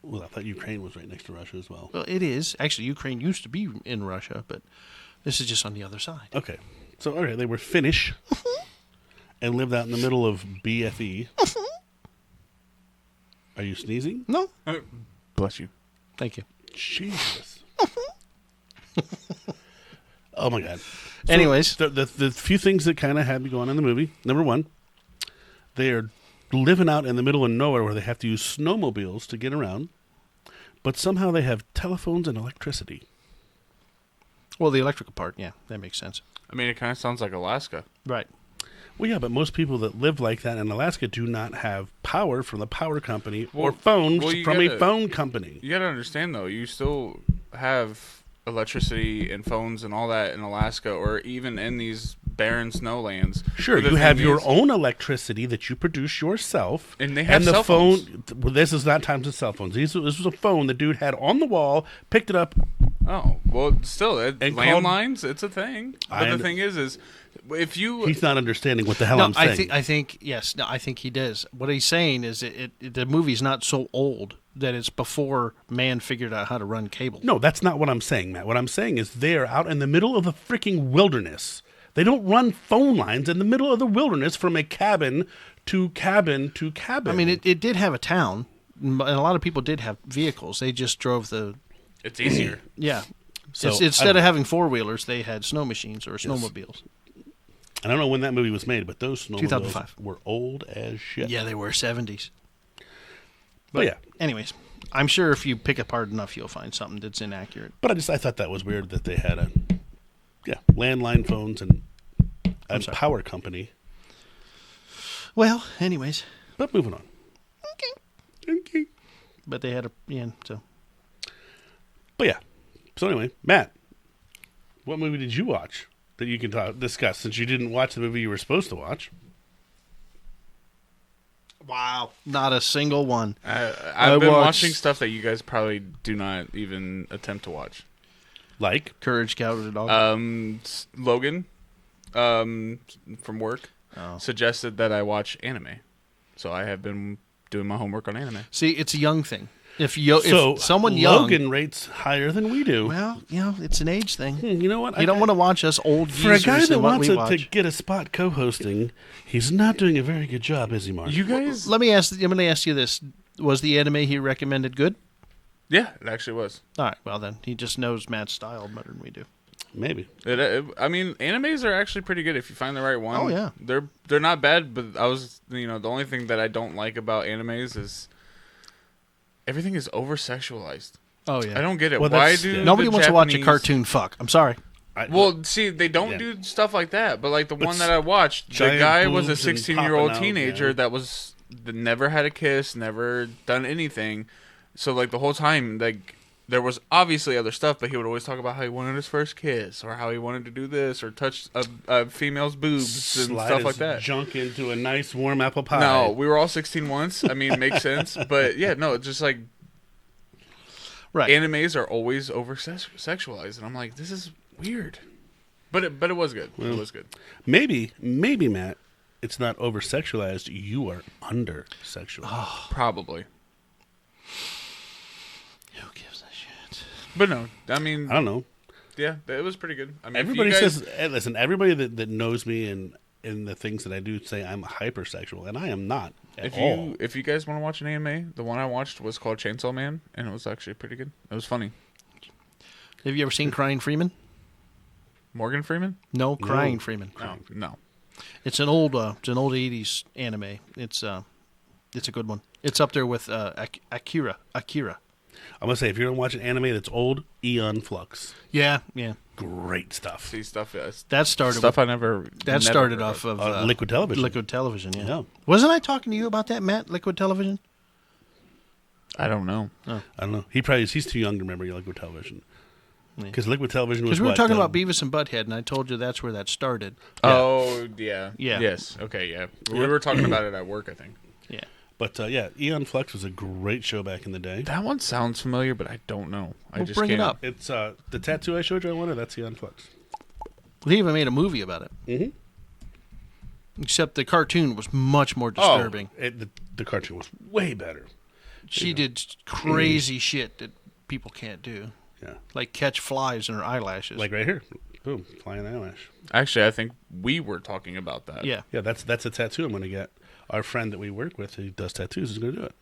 Well, I thought Ukraine was right next to Russia as well. Well, it is. Actually, Ukraine used to be in Russia, but this is just on the other side. Okay. So, all right, they were Finnish and lived out in the middle of BFE. Are you sneezing? No. Bless you. Thank you. Jesus. Oh, my God. So Anyways. The few things that kind of had me going in the movie. Number one, they are living out in the middle of nowhere where they have to use snowmobiles to get around, but somehow they have telephones and electricity. Well, the electrical part, yeah, that makes sense. I mean, it kind of sounds like Alaska. Right. Well, yeah, but most people that live like that in Alaska do not have power from the power company or phones from a phone company. You got to understand, though, you still have electricity and phones and all that in Alaska or even in these barren snowlands. Sure, you have your own electricity that you produce yourself. And they have the cell phone. phones. Well, this is not times of cell phones. This was a phone the dude had on the wall, picked it up. Oh, well, still, landlines, it's a thing. But the thing is if you... He's not understanding what the hell I'm saying. I think he does. What he's saying is the movie's not so old that it's before man figured out how to run cable. No, that's not what I'm saying, Matt. What I'm saying is they're out in the middle of the freaking wilderness. They don't run phone lines in the middle of the wilderness from a cabin to cabin to cabin. I mean, it did have a town, and a lot of people did have vehicles. They just drove the... It's easier. Yeah. So, instead of having four-wheelers, they had snow machines or snowmobiles. I don't know when that movie was made, but those snowmobiles 2005. were old as shit. Yeah, they were 70s. But yeah. Anyways, I'm sure if you pick apart enough, you'll find something that's inaccurate. But I thought that was weird that they had landline phones and a power company. Well, anyways. But moving on. Okay. But they had so. But yeah. So anyway, Matt, what movie did you watch that you can discuss since you didn't watch the movie you were supposed to watch? Wow. Not a single one. I've been watching stuff that you guys probably do not even attempt to watch. Like? Courage, Coward, and Dog. Logan, from work, suggested that I watch anime. So I have been doing my homework on anime. See, it's a young thing. If someone young... Logan rates higher than we do. Well, it's an age thing. You know what? You don't want to watch us old for a guy that wants to get a spot co-hosting, he's not doing a very good job, is he, Mark? You guys... I'm going to ask you this. Was the anime he recommended good? Yeah, it actually was. All right, well then. He just knows Matt's style better than we do. Maybe. I mean, animes are actually pretty good if you find the right one. Oh, yeah. They're not bad, but the only thing that I don't like about animes is everything is over-sexualized. Oh, yeah. I don't get it. Well, why do nobody wants to watch a cartoon fuck. I'm sorry. Well, see, they don't do stuff like that. But like the one that I watched, the guy was a 16-year-old teenager that never had a kiss, never done anything. So like the whole time, like there was obviously other stuff, but he would always talk about how he wanted his first kiss, or how he wanted to do this, or touch a female's boobs and stuff like that. Junk into a nice warm apple pie. No, we were all 16 once. I mean, it makes sense. But yeah, no, it's just like animes are always over sexualized, and I'm like, this is weird. But it was good. Well, it was good. Maybe Matt, it's not over sexualized. You are under sexualized. Probably. Who gives a shit? But no, I mean, I don't know. yeah, it was pretty good. I mean, Everybody if you guys, says, hey, listen, everybody that knows me and in the things that I do say I'm hypersexual, and I am not at all. if you guys want to watch an anime, the one I watched was called Chainsaw Man, and it was actually pretty good. It was funny. Have you ever seen Crying Freeman? Morgan Freeman? No, Crying Freeman. No. It's an old 80s anime. It's a good one. It's up there with Akira. I'm gonna say if you're gonna watch an anime that's old, Aeon Flux, Yeah. great stuff. See stuff. That started. Stuff I never. That never started heard off of Liquid Television. Liquid Television. Yeah. Yeah. Wasn't I talking to you about that, Matt? Liquid Television. I don't know. I don't know. He's too young to remember Liquid Television. Yeah. Because Liquid Television was Because we were what, talking about Beavis and Butthead, and I told you that's where that started. Oh yeah. Yeah. Yes. Okay. Yeah. We were talking about it at work, I think. Yeah. But yeah, Aeon Flux was a great show back in the day. That one sounds familiar, but I don't know. I Well, just bring it can't. up. It's the tattoo I showed you on one, that's Aeon Flux. They even made a movie about it. Mm-hmm. Except the cartoon was much more disturbing. The cartoon was way better. She did crazy shit that people can't do. Yeah. Like catch flies in her eyelashes. Like right here. Boom, flying eyelash. Actually, I think we were talking about that. Yeah. Yeah, that's a tattoo I'm going to get. Our friend that we work with who does tattoos is going to do it.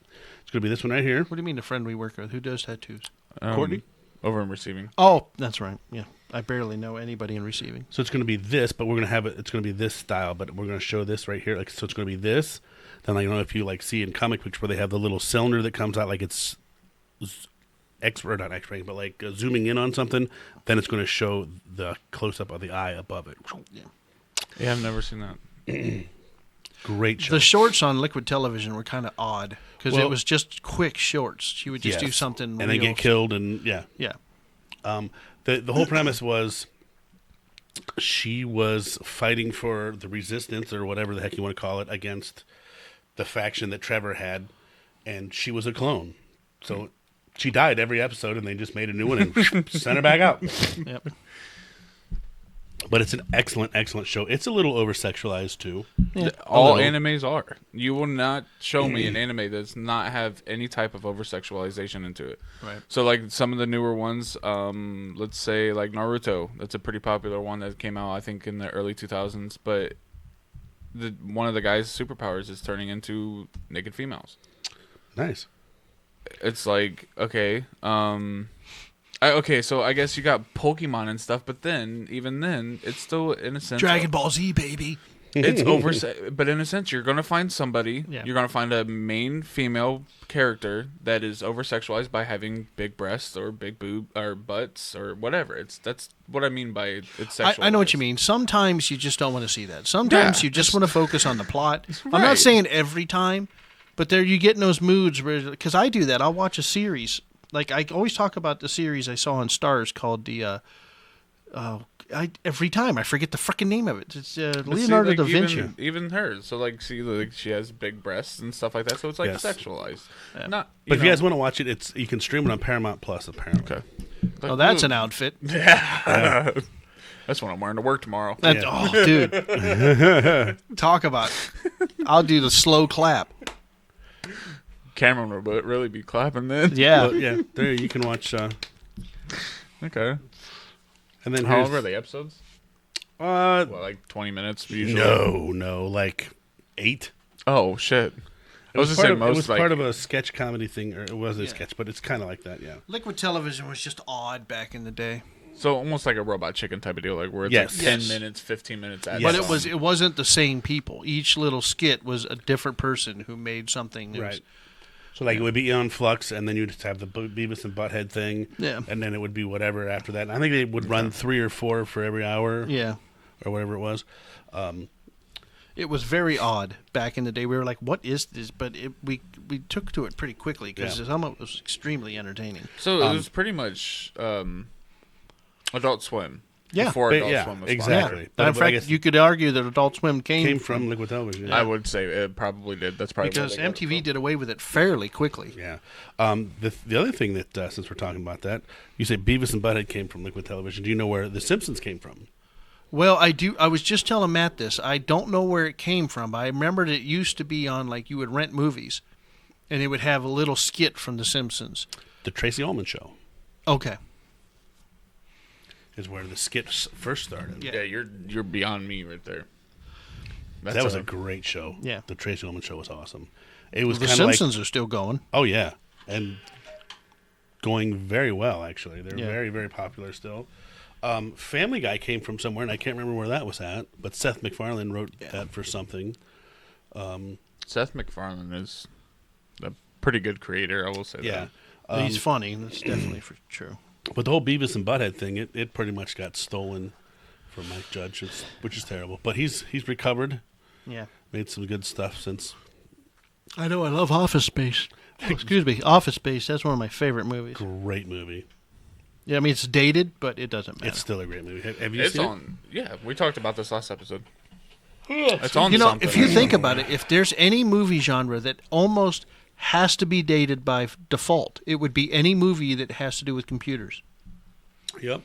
It's going to be this one right here. What do you mean, a friend we work with? Who does tattoos? Courtney? Over in receiving. Oh, that's right. Yeah. I barely know anybody in receiving. So it's going to be this, but we're going to have it. It's going to be this style, but we're going to show this right here. Like, so it's going to be this. Then, like, I don't know if you like see in comic books where they have the little cylinder that comes out, like it's not X-ray, but like zooming in on something. Then it's going to show the close up of the eye above it. Yeah, I've never seen that. Great show. The shorts on Liquid Television were kind of odd because Well- it was just quick shorts. She would just do Yes. something and then real- get killed, and yeah. Yeah. The whole premise was she was fighting for the resistance or whatever the heck you want to call it against the faction that Trevor had, and she was a clone. So she died every episode, and they just made a new one and sent her back out. Yep. But it's an excellent, excellent show. It's a little over-sexualized, too. Yeah. All little. animes are. You will not show me an anime that does not have any type of over sexualization into it. Right. So like some of the newer ones, let's say like Naruto. That's a pretty popular one that came out I think in the early 2000s. But one of the guy's superpowers is turning into naked females. Nice. It's like okay, okay. So I guess you got Pokemon and stuff, but then even then, it's still in a sense Dragon Ball Z, baby. it's over. But in a sense, you're gonna find somebody. Yeah. You're gonna find a main female character that is over sexualized by having big breasts or big boob or butts or whatever. That's what I mean by it's sexualized. I know what you mean. Sometimes you just don't want to see that. Sometimes Yeah. you just want to focus on the plot. I'm not Right. saying every time, but there you get in those moods where, because I do that. I'll watch a series. Like I always talk about the series I saw on Stars called the. Every time I forget the freaking name of it. It's But see, Leonardo like, da Vinci. Even her. So like, see, like she has big breasts and stuff like that. So it's like Yes. sexualized. Yeah. Not. But if you guys want to watch it, you can stream it on Paramount Plus, apparently. Okay. Oh, that's an outfit. That's what I'm wearing to work tomorrow. That, Yeah. Oh, dude. Talk about. I'll do the slow clap. Cameron would really be clapping then. Yeah. Well, yeah, there you can watch. Okay. And then How here's, long are the episodes? Uh, What, like 20 minutes usually? no, like 8. Oh shit. I was It just saying it most was like part of a sketch comedy thing, or it was a Yeah. sketch, but it's kind of like that, yeah. Liquid Television was just odd back in the day. so almost like a Robot Chicken type of deal, like where it's Yes. like 10 Yes. minutes, 15 minutes. At Yes. But song. it wasn't the same people. Each little skit was a different person who made something new. Right. So like it would be on Flux, and then you'd just have the Beavis and Butthead thing, Yeah. and then it would be whatever after that. And I think they would run 3 or 4 for every hour, Yeah. or whatever it was. It was very odd back in the day. We were like, "What is this?" But we took to it pretty quickly because Yeah. some of it was extremely entertaining. So it was pretty much Adult Swim. Yeah. Before But Adult yeah, Swim was exactly. Yeah. But In I fact, guess you could argue that Adult Swim came from Liquid Television. popular. Yeah. I would say it probably did. That's probably because where they got it MTV from. did away with it fairly quickly. Yeah. The other thing that since we're talking about that, you say Beavis and Butthead came from Liquid Television. Do you know where The Simpsons came from? Well, I do. I was just telling Matt this. I don't know where it came from, but I remembered it used to be on, like, you would rent movies, and it would have a little skit from The Simpsons. The Tracy Ullman Show Okay. is where the skits first started. Yeah. Yeah, you're beyond me right there. That was a great show. Yeah. The Tracy Ullman Show was awesome. It was The kind of like, Simpsons are still going. oh yeah, and going very well actually. They're Yeah. very, very popular still. Family Guy came from somewhere, and I can't remember where that was at. But Seth MacFarlane wrote that for something. Seth MacFarlane is a pretty good creator, I will say Yeah, that. He's funny. That's definitely true. but the whole Beavis and Butthead thing, it pretty much got stolen from Mike Judge, which is terrible. But he's recovered, Yeah. made some good stuff since. I know. I love Office Space. Oh, excuse me. Office Space. That's one of my favorite movies. Great movie. Yeah, I mean, it's dated, but it doesn't matter. It's still a great movie. Have you It's seen on. Yeah, we talked about this last episode. It's on You know, something. if you think about it, if there's any movie genre that almost has to be dated by default, it would be any movie that has to do with computers. it? Yep.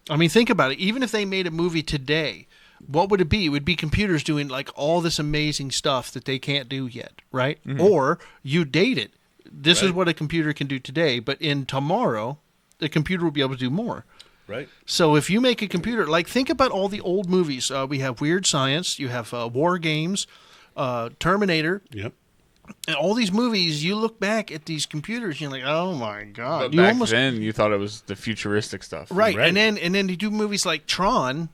I mean, think about it. Even if they made a movie today, what would it be? It would be computers doing like all this amazing stuff that they can't do yet, right? Or you date it. This is Right. what a computer can do today, but in tomorrow, the computer will be able to do more. Right. So if you make a computer, like think about all the old movies. We have Weird Science, you have War Games, Terminator, Yep. and all these movies. You look back at these computers, you're like, oh my god! But You back almost then, you thought it was the futuristic stuff. right, Right. and then you do movies like Tron,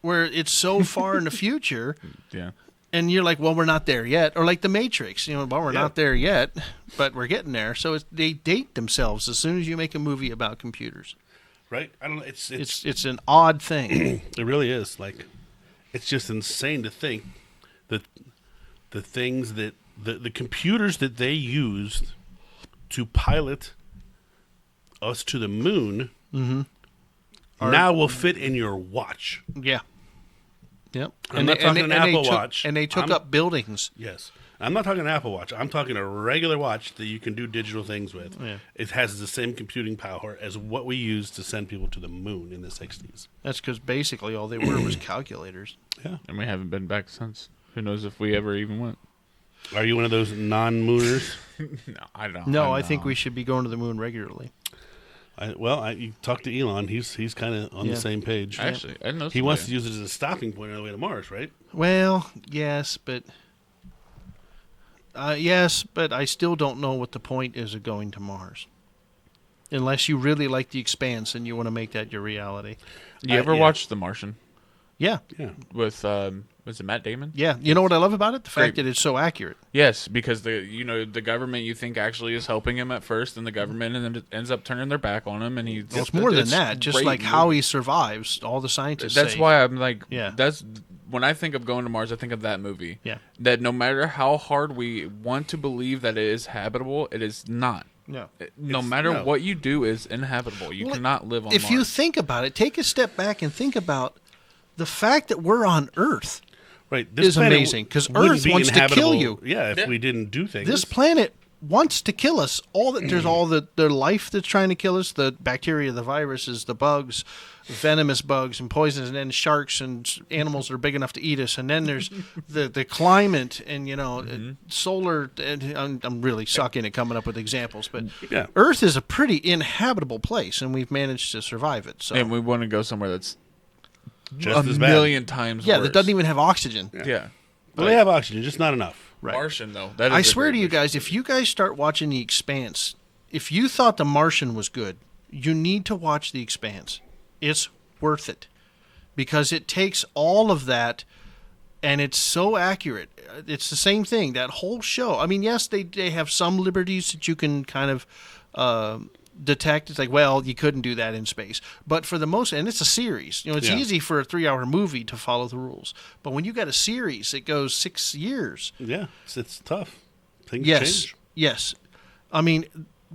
where it's so far in the future, Yeah. and you're like, well, we're not there yet. Or like The Matrix, well, we're Yeah. not there yet, but we're getting there. So they date themselves as soon as you make a movie about computers. Right. I don't know. It's an odd thing. It really is. Like, it's just insane to think that the things that the computers that they used to pilot us to the moon now will fit in your watch. Yeah. Yep. I'm not talking an Apple Watch. And they took up buildings. Yes. I'm not talking an Apple Watch. I'm talking a regular watch that you can do digital things with. Yeah. It has the same computing power as what we used to send people to the moon in the 60s. That's because basically all they were was calculators. Yeah. And we haven't been back since. Who knows if we ever even went? Are you one of those non-mooners? No, I don't. No, I think we should be going to the moon regularly. You talk to Elon. He's kind of on Yeah. the same page. Actually, I know. He wants to use it as a stopping point on the way to Mars, right? Well, yes, but I still don't know what the point is of going to Mars. Unless you really like The Expanse and you want to make that your reality. You ever yeah. watch The Martian Yeah. with was it Matt Damon? Yeah. You know what I love about it? The fact Great. that it's so accurate. Yes, because the government you think actually is helping him at first, and the government and then it ends up turning their back on him, and he. Well, it's more than that. Just great like how movie. he survives, all the scientists That's say. why I'm like, Yeah. That's when I think of going to Mars, I think of that movie. Yeah. That no matter how hard we want to believe that it is habitable, it is not. No. No matter no. what you do is inhabitable. You Well, cannot live on If Mars. you think about it, take a step back and think about the fact that we're on Earth. Right. Is planet amazing, 'cause wouldn't Earth be wants to kill inhabitable, you. Yeah, if Yeah. we didn't do things. This planet wants to kill us. There's all the life that's trying to kill us, the bacteria, the viruses, the bugs, venomous bugs and poisons, and then sharks and animals that are big enough to eat us. And then there's the climate and solar. And I'm really sucking at coming up with examples, but Yeah. Earth is a pretty inhabitable place, and we've managed to survive it. So and we want to go somewhere that's just a as bad. million times yeah, worse. that doesn't even have oxygen. Yeah. Well, they have oxygen, just not enough. Right. Martian though. That is I a swear great to you movie. guys, if you guys start watching The Expanse, if you thought The Martian was good, you need to watch The Expanse. It's worth it because it takes all of that and it's so accurate. It's the same thing, that whole show. I mean, yes, they have some liberties that you can kind of detect. It's like, well, you couldn't do that in space. But for the most, and it's a series. It's Yeah. easy for a 3-hour movie to follow the rules. But when you got a series that goes 6 years, Yeah, it's tough. Things yes, change. yes. I mean,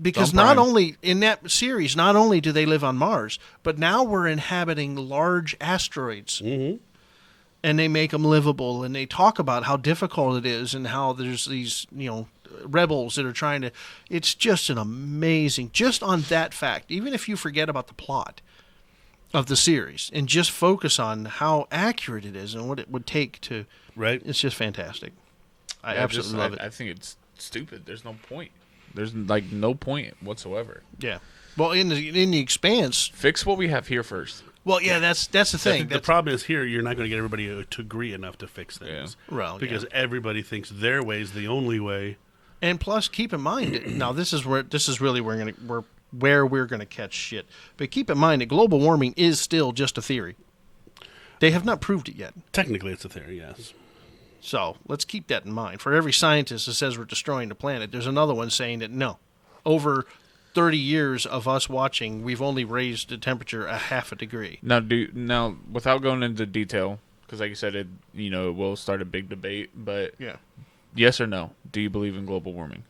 because Don't not Brian. only in that series, not only do they live on Mars, but now we're inhabiting large asteroids, and they make them livable. And they talk about how difficult it is, and how there's these rebels that are trying to. It's just an amazing. Just on that fact, even if you forget about the plot of the series and just focus on how accurate it is and what it would take to. Right. It's just fantastic. I Yeah, absolutely love it. I think it's stupid. There's no point. There's like no point whatsoever. Yeah. Well, in the expanse. Fix what we have here first. Well, yeah, that's the thing. The problem is here, you're not going to get everybody to agree enough to fix things. Yeah. Well, because everybody thinks their way is the only way. And plus, keep in mind, now this is really where we're gonna catch shit. But keep in mind that global warming is still just a theory. They have not proved it yet. Technically, it's a theory, yes. So let's keep that in mind. For every scientist that says we're destroying the planet, there's another one saying that no. Over 30 years of us watching, we've only raised the temperature a half a degree. Now, without going into detail, because like you said, it will start a big debate. But yeah. Yes or no? Do you believe in global warming?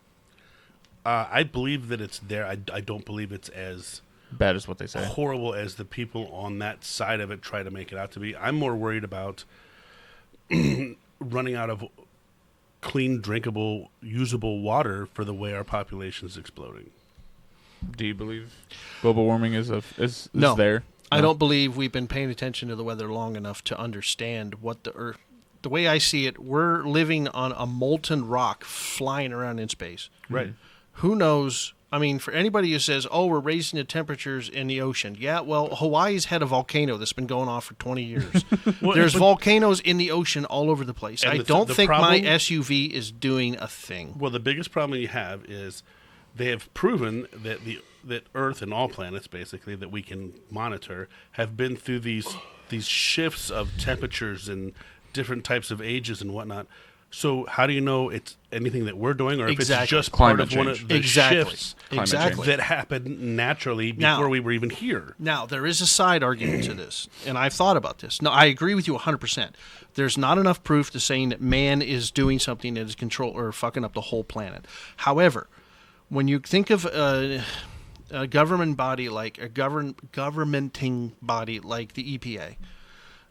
I believe that it's there. I don't believe it's as bad as what they say. Horrible as the people on that side of it try to make it out to be. I'm more worried about running out of clean, drinkable, usable water for the way our population is exploding. Do you believe global warming is no, there? I don't believe we've been paying attention to the weather long enough to understand what the Earth. The way I see it, we're living on a molten rock flying around in space. Right. Who knows? I mean, for anybody who says, oh, we're raising the temperatures in the ocean. Yeah, well, Hawaii's had a volcano that's been going off for 20 years. There's volcanoes in the ocean all over the place. I don't think my SUV is doing a thing. Well, the biggest problem you have is they have proven that that Earth and all planets, basically, that we can monitor, have been through these shifts of temperatures and different types of ages and whatnot. So how do you know it's anything that we're doing, or if it's just part of one of the shifts that happened naturally before we were even here? Now, there is a side argument to this, and I've thought about this. No, I agree with you 100%. There's not enough proof to saying that man is doing something that is control or fucking up the whole planet. However, when you think of a government body like a governmenting body like the EPA,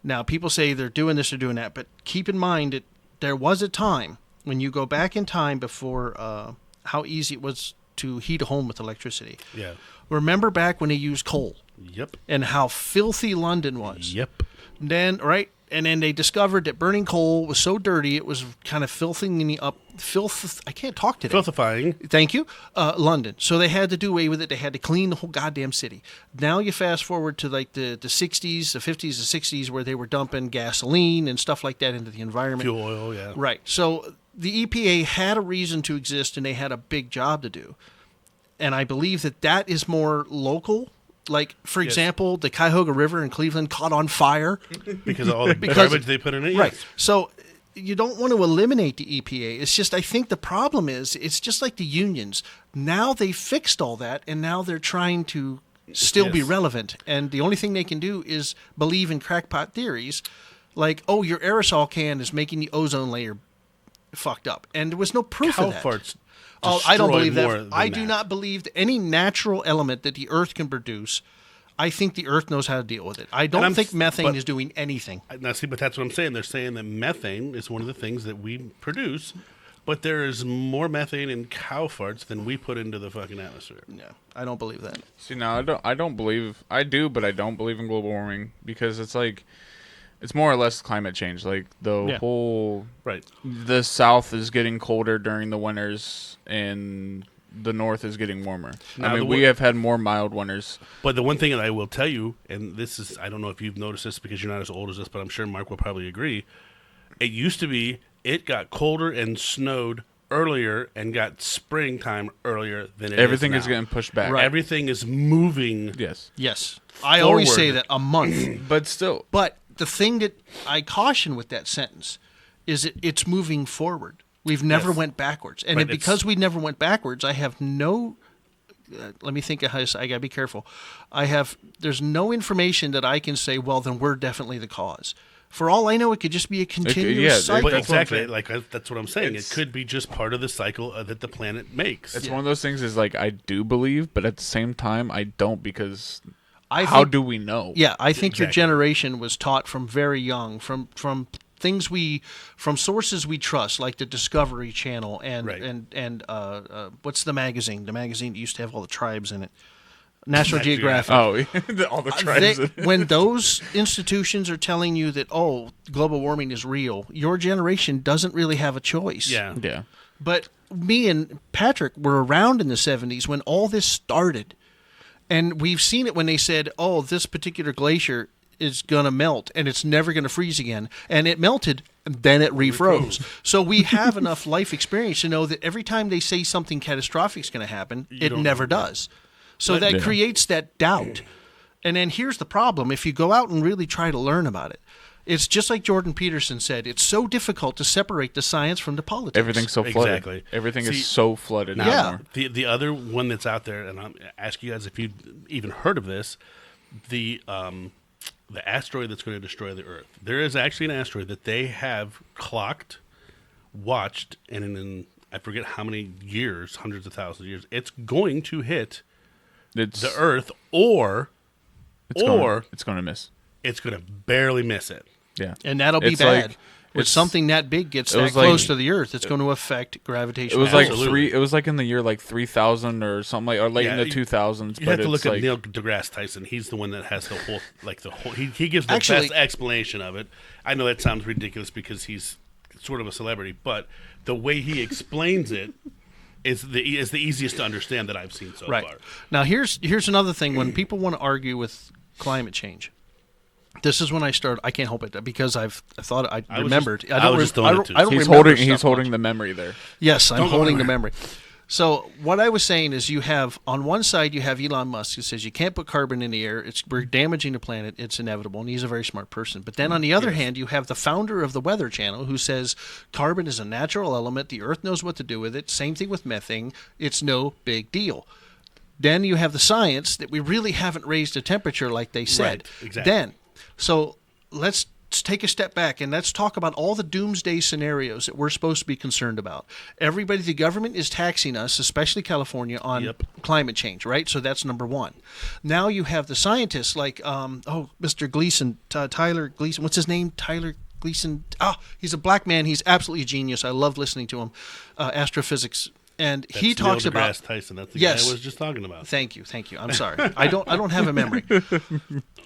now people say they're doing this or doing that, but keep in mind that there was a time when you go back in time before how easy it was to heat a home with electricity. Yeah. Remember back when they used coal? Yep. And how filthy London was. Yep. Then, right? And then they discovered that burning coal was so dirty, it was kind of filthing up. I can't talk today. Filthifying. Thank you. London. So they had to do away with it. They had to clean the whole goddamn city. Now you fast forward to like the 60s, the 50s, the 60s, where they were dumping gasoline and stuff like that into the environment. Fuel oil, yeah. Right. So the EPA had a reason to exist, and they had a big job to do. And I believe that is more local. Like, for example, the Cuyahoga River in Cleveland caught on fire. Because of all the garbage they put in it? Right. Yes. So you don't want to eliminate the EPA. It's just, I think the problem is, it's just like the unions. Now they fixed all that, and now they're trying to still be relevant. And the only thing they can do is believe in crackpot theories. Like, oh, your aerosol can is making the ozone layer fucked up. And there was no proof of that. Farts. Oh, I don't believe that. I do not believe that any natural element that the Earth can produce. I think the Earth knows how to deal with it. I don't think methane is doing anything. Now, see, but that's what I'm saying. They're saying that methane is one of the things that we produce, but there is more methane in cow farts than we put into the fucking atmosphere. Yeah, I don't believe that. See, now I don't believe. I do, but I don't believe in global warming because it's like. It's more or less climate change. Like the whole, the South is getting colder during the winters, and the North is getting warmer. Now, I mean, we have had more mild winters. But the one thing that I will tell you, and this is, I don't know if you've noticed this because you're not as old as us, but I'm sure Mark will probably agree. It used to be it got colder and snowed earlier and got springtime earlier than it Everything is is getting pushed back. Right. Everything is moving. Yes. I always say that a month. But still. But the thing that I caution with that sentence is it's moving forward. We've never went backwards. And because we never went backwards, I have no... let me think of how I got to be careful. There's no information that I can say, well, then we're definitely the cause. For all I know, it could just be a continuous cycle. But exactly. That's what I'm saying. It could be just part of the cycle that the planet makes. It's one of those things is like, I do believe, but at the same time, I don't because... How do we know? Yeah, I think your generation was taught from very young, from things from sources we trust, like the Discovery Channel and what's the magazine? The magazine that used to have all the tribes in it. National Geographic. Oh, all the tribes. When those institutions are telling you that, global warming is real, your generation doesn't really have a choice. Yeah. But me and Patrick were around in the 70s when all this started. And we've seen it when they said, oh, this particular glacier is going to melt and it's never going to freeze again. And it melted, and then it refroze. So we have enough life experience to know that every time they say something catastrophic is going to happen, it never does. So that creates that doubt. And then here's the problem. If you go out and really try to learn about it, it's just like Jordan Peterson said, it's so difficult to separate the science from the politics. Everything's so flooded. Exactly. Everything is so flooded Now, now. the other one that's out there, and I'm asking you guys if you've even heard of this, the asteroid that's going to destroy the Earth. There is actually an asteroid that they have clocked, watched, and in I forget how many years, hundreds of thousands of years, it's going to hit the Earth, or it's going to miss. It's going to barely miss it. Yeah, and that'll be bad. Like, if something that big gets that close to the Earth, it's going to affect gravitation. It was like It was like in the year like 3000 or something like, or late in the 2000s. You have to look at Neil deGrasse Tyson. He's the one that has the whole He gives the best explanation of it. I know that sounds ridiculous because he's sort of a celebrity, but the way he explains it is the easiest to understand that I've seen so far. Now here's another thing. When people want to argue with climate change, this is when I started. I can't help it because I thought I remembered. I don't He's holding the memory there. Yes, I'm holding the memory. So what I was saying is, you have on one side you have Elon Musk, who says you can't put carbon in the air. We're damaging the planet. It's inevitable, and he's a very smart person. But then on the other hand, you have the founder of the Weather Channel, who says carbon is a natural element. The Earth knows what to do with it. Same thing with methane. It's no big deal. Then you have the science that we really haven't raised the temperature like they said. Right, exactly. So let's take a step back and let's talk about all the doomsday scenarios that we're supposed to be concerned about. The government is taxing us, especially California, on climate change, right? So that's number one. Now you have the scientists like, Mr. Gleason, Tyler Gleason. What's his name? Tyler Gleason. He's a black man. He's absolutely a genius. I love listening to him. Astrophysics. And that's he talks Neil about deGrasse Tyson. That's the guy I was just talking about. Thank you. I'm sorry. I don't have a memory.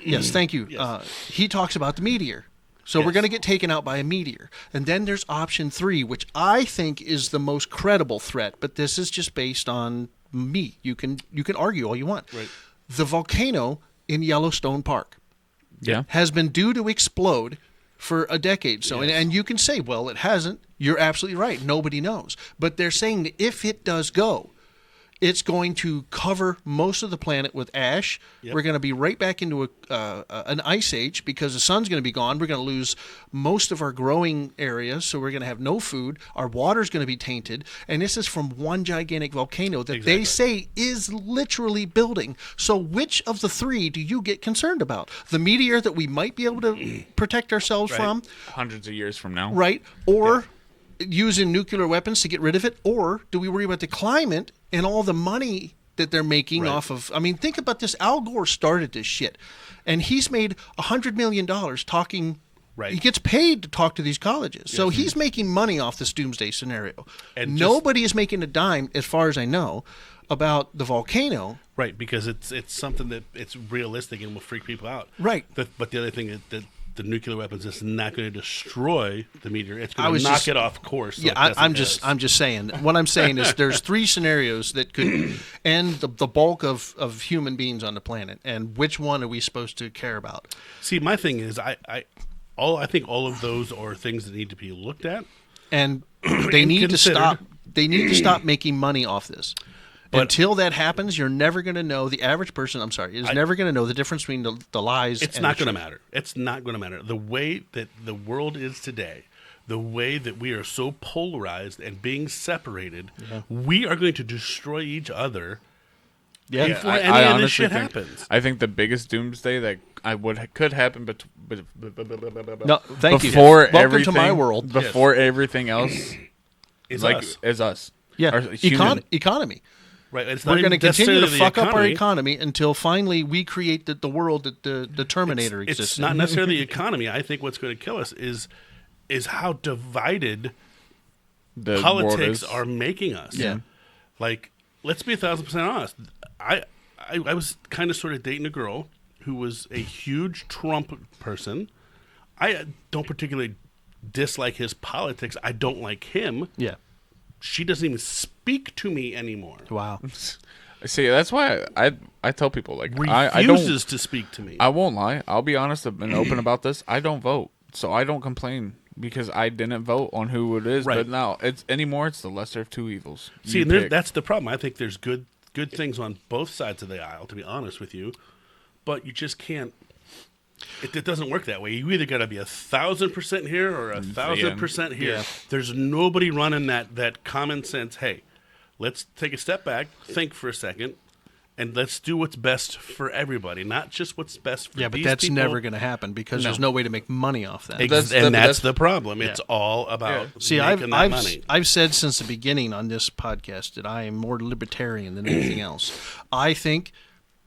Yes, thank you. Yes. He talks about the meteor. So we're going to get taken out by a meteor. And then there's option 3, which I think is the most credible threat, but this is just based on me. You can argue all you want. Right. The volcano in Yellowstone Park has been due to explode for a decade. So and you can say, well, it hasn't. You're absolutely right. Nobody knows. But they're saying that if it does go, it's going to cover most of the planet with ash. Yep. We're going to be right back into an ice age because the sun's going to be gone. We're going to lose most of our growing areas, so we're going to have no food. Our water's going to be tainted. And this is from one gigantic volcano that they say is literally building. So which of the 3 do you get concerned about? The meteor that we might be able to protect ourselves from? Hundreds of years from now. Right. Or using nuclear weapons to get rid of it? Or do we worry about the climate and all the money that they're making off of? I mean, think about this. Al Gore started this shit, and he's made $100 million talking. Right. He gets paid to talk to these colleges. Yes. So he's making money off this doomsday scenario. And nobody is making a dime, as far as I know, about the volcano. Right, because it's something that it's realistic and will freak people out. Right. But the other thing is that the nuclear weapons is not going to destroy the meteor. It's going to knock it off course. So I'm just saying. What I'm saying is there's 3 scenarios that could end the bulk of human beings on the planet, and which one are we supposed to care about? See, my thing is, I think all of those are things that need to be looked at, and they need to stop. They need to stop making money off this. But until that happens, you're never going to know. The average person, is never going to know the difference between the lies. It's not going to matter. It's not going to matter. The way that the world is today, the way that we are so polarized and being separated, we are going to destroy each other. Yeah, before any of this shit happens. I think the biggest doomsday that could happen, before everything, to my world. Before everything else, is us. Yeah, economy. Right, it's we're going to continue to fuck up our economy until finally we create the world that the Terminator exists. It's not necessarily the economy. I think what's going to kill us is how divided the politics are making us. Yeah, like let's be 1,000% honest. I was kind of sort of dating a girl who was a huge Trump person. I don't particularly dislike his politics. I don't like him. Yeah. she doesn't even speak to me anymore. Wow. See, that's why I tell people, like, Refuses to speak to me. I won't lie. I'll be honest and open about this. I don't vote, so I don't complain because I didn't vote on who it is. Right. But now it's the lesser of two evils. See, You and pick. that's the problem. I think there's good things on both sides of the aisle, to be honest with you, but you just can't. It doesn't work that way. You either got to be 1,000% here or 1,000% here. Yeah. There's nobody running that common sense. Hey, let's take a step back, think for a second, and let's do what's best for everybody, not just what's best for Yeah, but these that's people. never going to happen because there's no way to make money off that. That's the problem. It's all about See, making that money. I've said since the beginning on this podcast that I am more libertarian than anything else. I think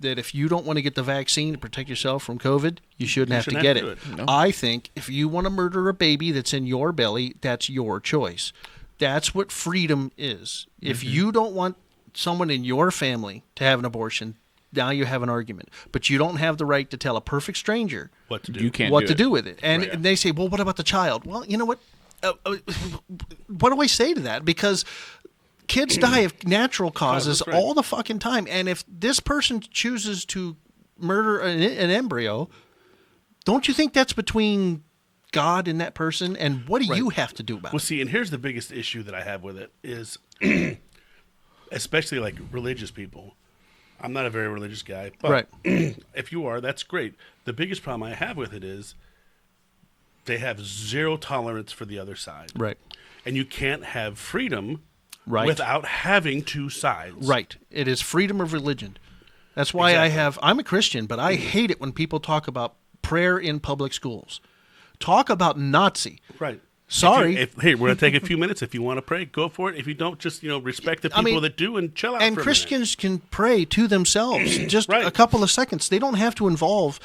that if you don't want to get the vaccine to protect yourself from COVID, you shouldn't have to get it. No. I think if you want to murder a baby that's in your belly, that's your choice. That's what freedom is. If you don't want someone in your family to have an abortion, now you have an argument. But you don't have the right to tell a perfect stranger What to do? You can't what do to it. do with it. And Right. they say, well, what about the child? Well, you know what? What do I say to that? Because kids die of natural causes That's right. all the fucking time. And if this person chooses to murder an embryo, don't you think that's between God and that person? And what do you have to do about Well, it? see, and here's the biggest issue that I have with it is, especially like religious people. I'm not a very religious guy, but Right. if you are, that's great. The biggest problem I have with it is they have zero tolerance for the other side. Right. And you can't have freedom Right. without having two sides. Right. It is freedom of religion. That's why I'm a Christian, but I hate it when people talk about prayer in public schools. Talk about Nazi. Right. Sorry. Hey, we're going to take a few minutes. If you want to pray, go for it. If you don't, just respect the people that do and chill out And for a Christians can pray to themselves just Right. a couple of seconds. They don't have to involve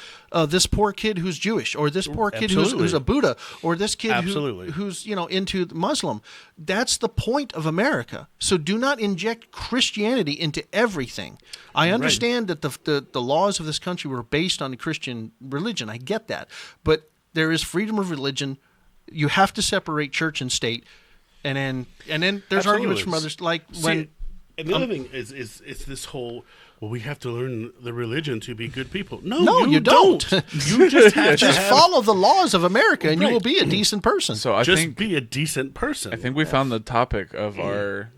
this poor kid who's Jewish or this poor kid who's Absolutely. a Buddha or this kid Absolutely. who's into Muslim. That's the point of America. So do not inject Christianity into everything. I understand that the laws of this country were based on Christian religion. I get that. But there is freedom of religion. You have to separate church and state, and then there's arguments from others like when. And the other thing is this whole, well, we have to learn the religion to be good people. No, No, you don't. You just have Just to follow the laws of America, and you Right. will be a decent person. So I just think be a decent person. I think we found the topic of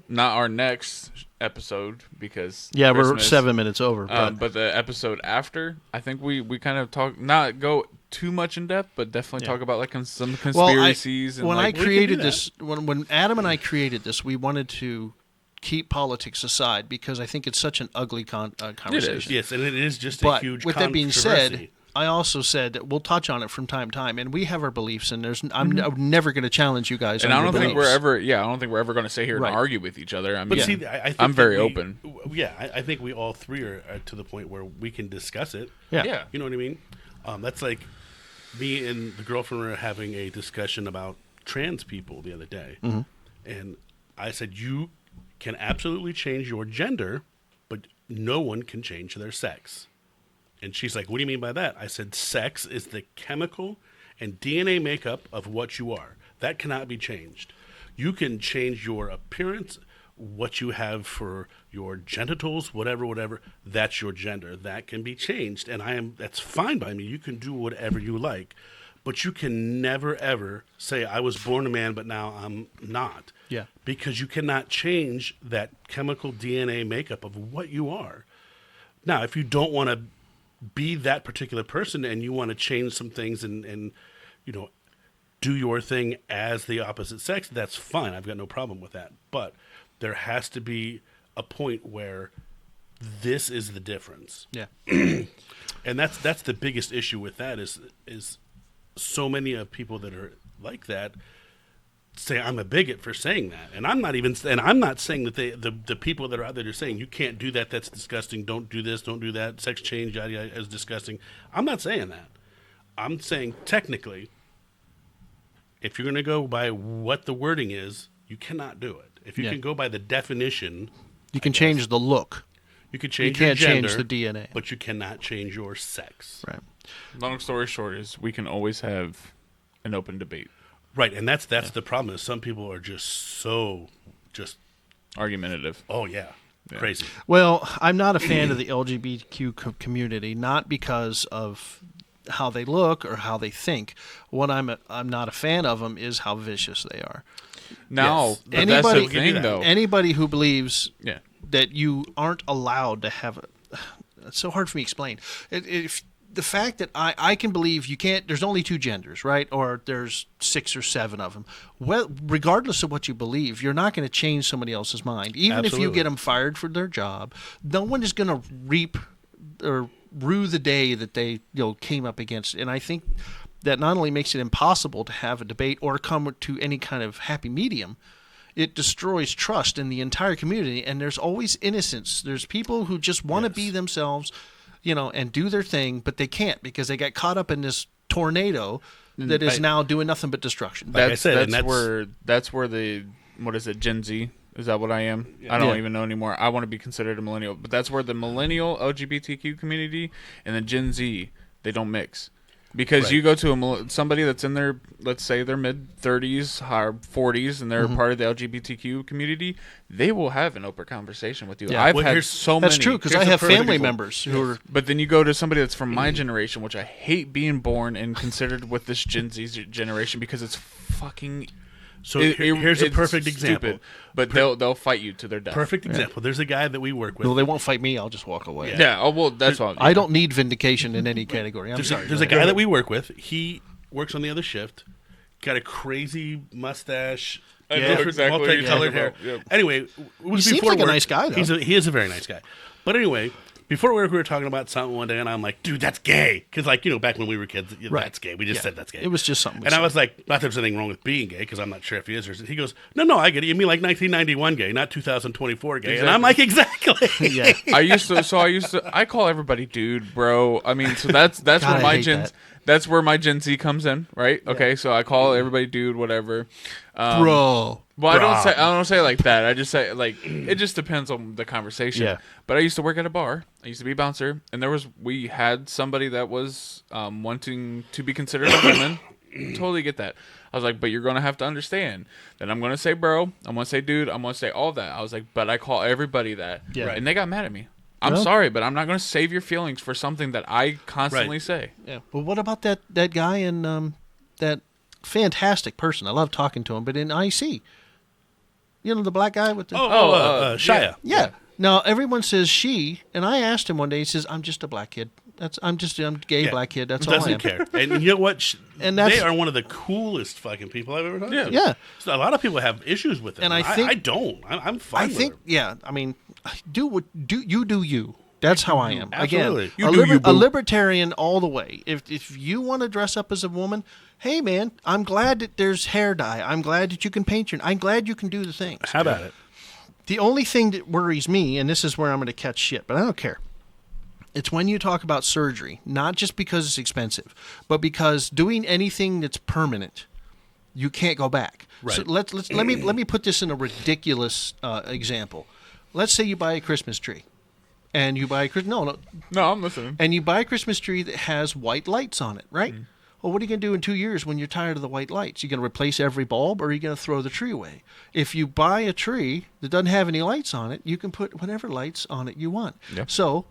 not our next episode because yeah, we're Christmas, 7 minutes over. but the episode after, I think we kind of not go too much in depth, but definitely talk about like some conspiracies. when and I like, created do this, when Adam and I created this, we wanted to keep politics aside because I think it's such an ugly conversation. yes, and it is just But a huge with that being said, controversy. I also said that we'll touch on it from time to time, and we have our beliefs, and I'm never going to challenge you guys. and on I your don't think beliefs. I don't think we're ever going to sit here Right. and argue with each other. I mean, But see, I think I'm very that open. Yeah, I think we all three are to the point where we can discuss it. Yeah. You know what I mean? That's like me and the girlfriend were having a discussion about trans people the other day. Mm-hmm. And I said, you can absolutely change your gender, but no one can change their sex. And she's like, what do you mean by that? I said, sex is the chemical and DNA makeup of what you are. That cannot be changed. You can change your appearance, what you have for your genitals, whatever, that's your gender. That can be changed, and that's fine by me. You can do whatever you like, but you can never, ever say, I was born a man, but now I'm not. Yeah. Because you cannot change that chemical DNA makeup of what you are. Now, if you don't want to be that particular person and you want to change some things and do your thing as the opposite sex, that's fine. I've got no problem with that. But there has to be a point where this is the difference. Yeah. And that's the biggest issue with that is so many of people that are like that say I'm a bigot for saying that. And I'm not saying that the people that are out there are saying you can't do that, that's disgusting, don't do this, don't do that, sex change yada, yada, is disgusting. I'm not saying that. I'm saying technically if you're going to go by what the wording is, you cannot do it. If you can go by the definition, You can change the look. you can change You your can't gender, change the DNA. but you cannot change your sex. Right. long story short is we can always have an open debate. Right, and that's the problem is some people are just so just Argumentative. oh yeah, crazy. Well, I'm not a fan of the LGBTQ community, not because of how they look or how they think. What I'm not a fan of them is how vicious they are. Now, Yes. but that's the Anybody- thing, though. Anybody who believes Yeah. that you aren't allowed to have it's so hard for me to explain. If the fact that I can believe you can't, there's only two genders, right? Or there's 6 or 7 of them. Well, regardless of what you believe, you're not going to change somebody else's mind. Even if you Absolutely. get them fired for their job, no one is going to reap or rue the day that they came up against it. And I think that not only makes it impossible to have a debate or come to any kind of happy medium, it destroys trust in the entire community. And there's always innocence. There's people who just want to be themselves, and do their thing, but they can't because they got caught up in this tornado that is now doing nothing but destruction. Like I said, That's where the, what is it, Gen Z? Is that what I am? I don't even know anymore. I want to be considered a millennial, but that's where the millennial LGBTQ community and the Gen Z, they don't mix. Because you go to somebody that's in their, let's say, their mid-30s, higher 40s, and they're part of the LGBTQ community, they will have an open conversation with you. Yeah. I've Well, had so That's many. true because I here's a have perfect family example. members who are. But then you go to somebody that's from my generation, which I hate being born and considered with this Gen Z generation because it's fucking. So here's a it's perfect stupid, example. But they'll fight you to their death. Perfect example. There's a guy that we work with. Well, they won't fight me. I'll just walk away. Yeah. Oh well, that's all. I don't need vindication in any category. I'm sorry. There's a guy that we work with. He works on the other shift. Got a crazy mustache. I know different exactly what you're multicolored talking hair. about. Yep. Anyway, it was He seems before like a work. nice guy, though. He is a very nice guy. But anyway, before work, we were talking about something one day, and I'm like, dude, that's gay. Because, back when we were kids, that's gay. We just said that's gay. It was just something. And I was like, not that there's anything wrong with being gay, because I'm not sure if he is or isn't. He goes, no, I get it. You mean like 1991 gay, not 2024 gay. And I'm like, exactly. yeah. I call everybody dude, bro. I mean, so that's God, where I my hate Gen that. that's where my Gen Z comes in, right? Okay, so I call everybody dude, whatever. Bro. Well, I don't say it like that. I just say it just depends on the conversation. Yeah. But I used to work at a bar. I used to be a bouncer, and we had somebody that was wanting to be considered a woman. Totally get that. I was like, but you're gonna have to understand that I'm gonna say bro, I'm gonna say dude, I'm gonna say all that. I was like, but I call everybody that. Yeah. And they got mad at me. I'm Well- sorry, but I'm not gonna save your feelings for something that I constantly say. Yeah. But what about that guy in that fantastic person? I love talking to him, but in IC, the black guy with the Shia. yeah. Now everyone says she, and I asked him one day. He says, "I'm just a black kid. I'm a gay Yeah. black kid. That's all I Doesn't am." care. And you know what? And that's- they are one of the coolest fucking people I've ever talked to. Yeah. So a lot of people have issues with them. And I think- I don't. I'm fine I with think, them. yeah. I mean, do you. That's how I am. Absolutely. Again, You a, do you, a boo. libertarian all the way. If you want to dress up as a woman, hey man, I'm glad that there's hair dye. I'm glad that you can paint I'm glad you can do the things. How about it? The only thing that worries me, and this is where I'm going to catch shit, but I don't care. It's when you talk about surgery, not just because it's expensive, but because doing anything that's permanent, you can't go back. Right. So let me put this in a ridiculous example. Let's say you buy a Christmas tree, and you buy No, I'm listening. and you buy a Christmas tree that has white lights on it, right? Well, what are you going to do in 2 years when you're tired of the white lights? You going to replace every bulb, or are you going to throw the tree away? If you buy a tree that doesn't have any lights on it, you can put whatever lights on it you want. Yeah. So,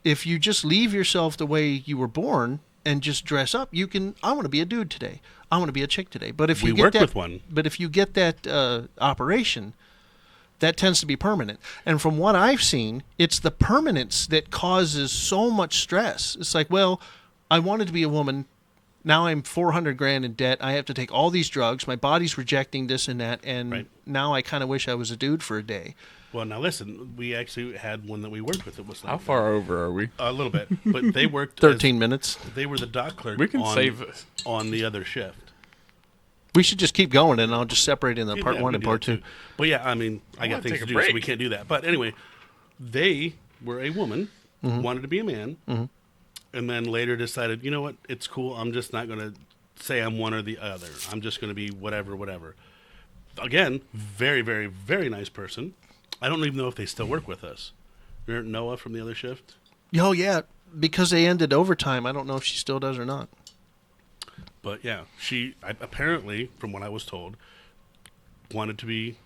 if you just leave yourself the way you were born and just dress up, you can. I want to be a dude today. I want to be a chick today. But if you We get work that, with one. But if you get that operation, that tends to be permanent. And from what I've seen, it's the permanence that causes so much stress. It's like, well, I wanted to be a woman. Now I'm $400,000 in debt. I have to take all these drugs. My body's rejecting this and that. And Right. now I kind of wish I was a dude for a day. Well, now listen. We actually had one that we worked with. It was like How far over are we? a little bit, but they worked 13 minutes. They were the dock clerk. We can on, save this. on the other shift. We should just keep going, and I'll just separate in the part Yeah, one we and do part that two. too. But yeah, I mean, I got wanna things take to a do, so we break. can't do that. But anyway, they were a woman, wanted to be a man, and then later decided, you know what, it's cool. I'm just not going to say I'm one or the other. I'm just going to be whatever. Again, very, very, very nice person. I don't even know if they still work with us. Remember Noah from the other shift? Oh, yeah. Because they ended overtime, I don't know if she still does or not. But yeah, she apparently, from what I was told, wanted to be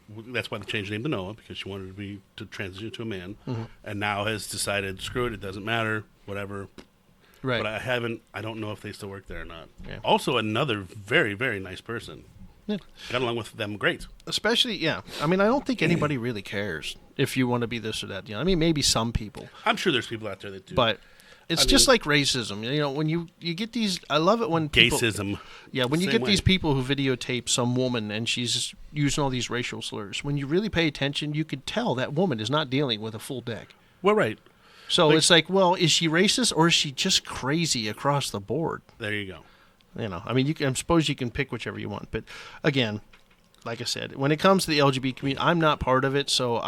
That's why they changed the name to Noah, because she wanted to transition to a man, Mm-hmm. and now has decided, screw it, it doesn't matter, whatever. Right. But I don't know if they still work there or not. Yeah. Also, another very, very nice person. Yeah. Got along with them great. Especially, yeah. I mean, I don't think anybody really cares if you want to be this or that. You know, I mean, maybe some people, I'm sure there's people out there that do. but it's just like racism. You know, when you get these, I love it when people, Gaysism. yeah, when you Same get way. these people who videotape some woman and she's using all these racial slurs. When you really pay attention, you could tell that woman is not dealing with a full deck. Well, right. So it's like, well, is she racist or is she just crazy across the board? There you go. You know, I mean, I suppose you can pick whichever you want, but again, like I said, when it comes to the LGBT community, I'm not part of it, so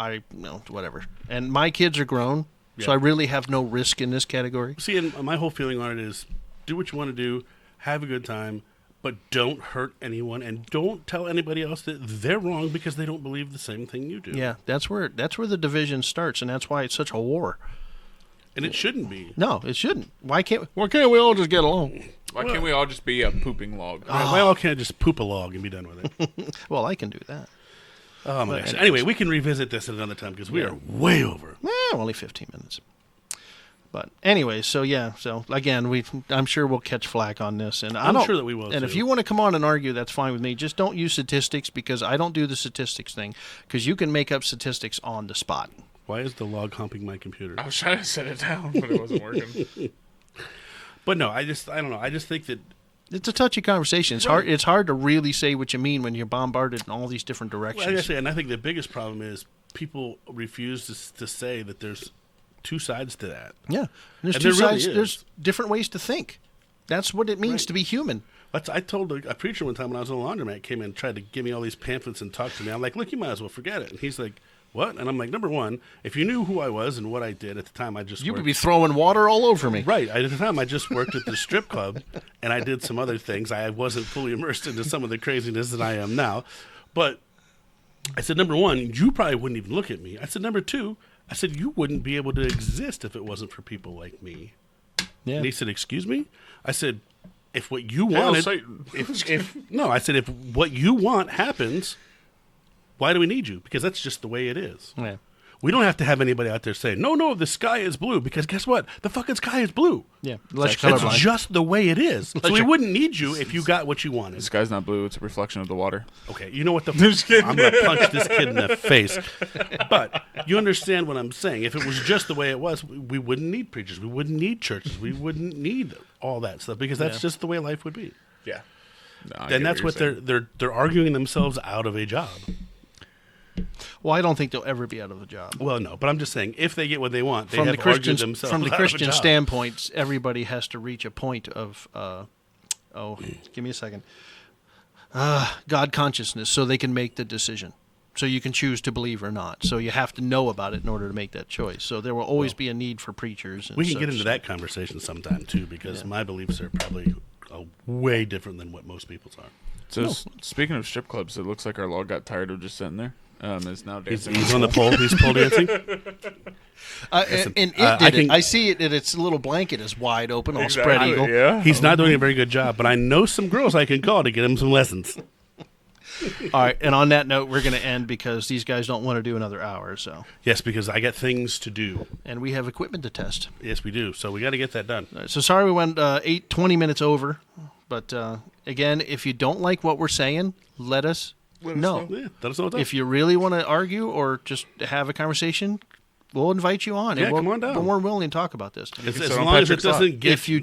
whatever. And my kids are grown, so Yeah. I really have no risk in this category. See, and my whole feeling on it is, do what you want to do, have a good time, but don't hurt anyone, and don't tell anybody else that they're wrong because they don't believe the same thing you do. Yeah, that's where the division starts, and that's why it's such a war. And it shouldn't be. No, it shouldn't. Why can't we all just get along? Why can't we all just be a pooping log? Why all can't I just poop a log and be done with it? Well, I can do that. Oh, my gosh. anyways. Anyway, we can revisit this at another time because we are way over. Only 15 minutes. But anyway, so yeah, so again, I'm sure we'll catch flack on this, and I'm sure that we will, And too. if you want to come on and argue, that's fine with me. Just don't use statistics because I don't do the statistics thing because you can make up statistics on the spot. Why is the log humping my computer? I was trying to set it down, but it wasn't working. But no, I don't know. I just think that It's a touchy conversation. It's hard. It's hard to really say what you mean when you're bombarded in all these different directions. Well, like I say, and I think the biggest problem is people refuse to say that there's two sides to that. Yeah, there's And two there really sides. is. There's different ways to think. That's what it means to be human. I told a preacher one time when I was in a laundromat, came in and tried to give me all these pamphlets and talk to me. I'm like, look, you might as well forget it. And he's like, what? And I'm like, number one, if you knew who I was and what I did at the time, I just You worked. would be throwing water all over me. Right. At the time, I just worked at the strip club, and I did some other things. I wasn't fully immersed into some of the craziness that I am now. But I said, number one, you probably wouldn't even look at me. I said, number two, I said, you wouldn't be able to exist if it wasn't for people like me. Yeah. And he said, excuse me? I said, if what you Hail wanted, Satan. I said, if what you want happens, why do we need you? Because that's just the way it is. Yeah. We don't have to have anybody out there saying, no, the sky is blue, because guess what? The fucking sky is blue. Yeah. Unless That's you're colorblind. just the way it is. So we you're- wouldn't need you if you got what you The wanted. sky's not blue; it's a reflection of the water. Okay, you know what the Just kidding. I'm going to punch this kid in the face. But you understand what I'm saying. If it was just the way it was, we wouldn't need preachers. We wouldn't need churches. We wouldn't need all that stuff because that's just the way life would be. Yeah, no, And that's what they're arguing themselves out of a job. Well, I don't think they'll ever be out of a job. Well, no, but I'm just saying if they get what they want, they From have the argued Christian themselves from the out of a Christian job. standpoint, everybody has to reach a point of give me a second. God consciousness, so they can make the decision. So you can choose to believe or not. So you have to know about it in order to make that choice. So there will always be a need for preachers. And We can such. get into that conversation sometime too, because my beliefs are probably way different than what most people's are. So speaking of strip clubs, it looks like our log got tired of just sitting there. It's now dancing. He's on the pole. He's pole dancing. And it did I can- I see it, and its little blanket is wide open, all spread Exactly, eagle. Yeah. He's not doing a very good job, but I know some girls I can call to get him some lessons. All right, and on that note, we're going to end because these guys don't want to do another hour. So, Yes, because I got things to do. and we have equipment to test. Yes, we do. So we got to get that done. All right, so sorry we went 20 minutes over, but again, if you don't like what we're saying, let us know. Yeah, let us know what's up. If you really want to argue or just have a conversation, we'll invite you on. Yeah, and we'll, come on down. But we're willing to talk about this. as sit on long as it Patrick's lap. doesn't get If you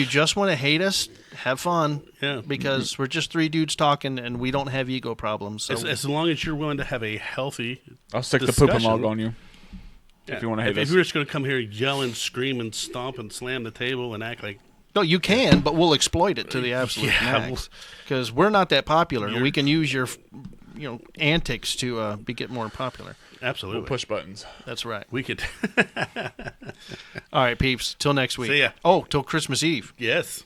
just want to hate us, have fun. Yeah. Because we're just three dudes talking, and we don't have ego problems. So as long as you're willing to have a healthy I'll stick the discussion. pooping log on you. Yeah. If you wanna hate if us. you're just going to come here, yell and scream and stomp and slam the table and act like no, you can, but we'll exploit it to the absolute Yeah, max because we're not that popular, and we can use your, antics to get more popular. absolutely We'll push buttons. That's right. we could. All right, peeps. Till next week. See ya. Oh, till Christmas Eve. Yes.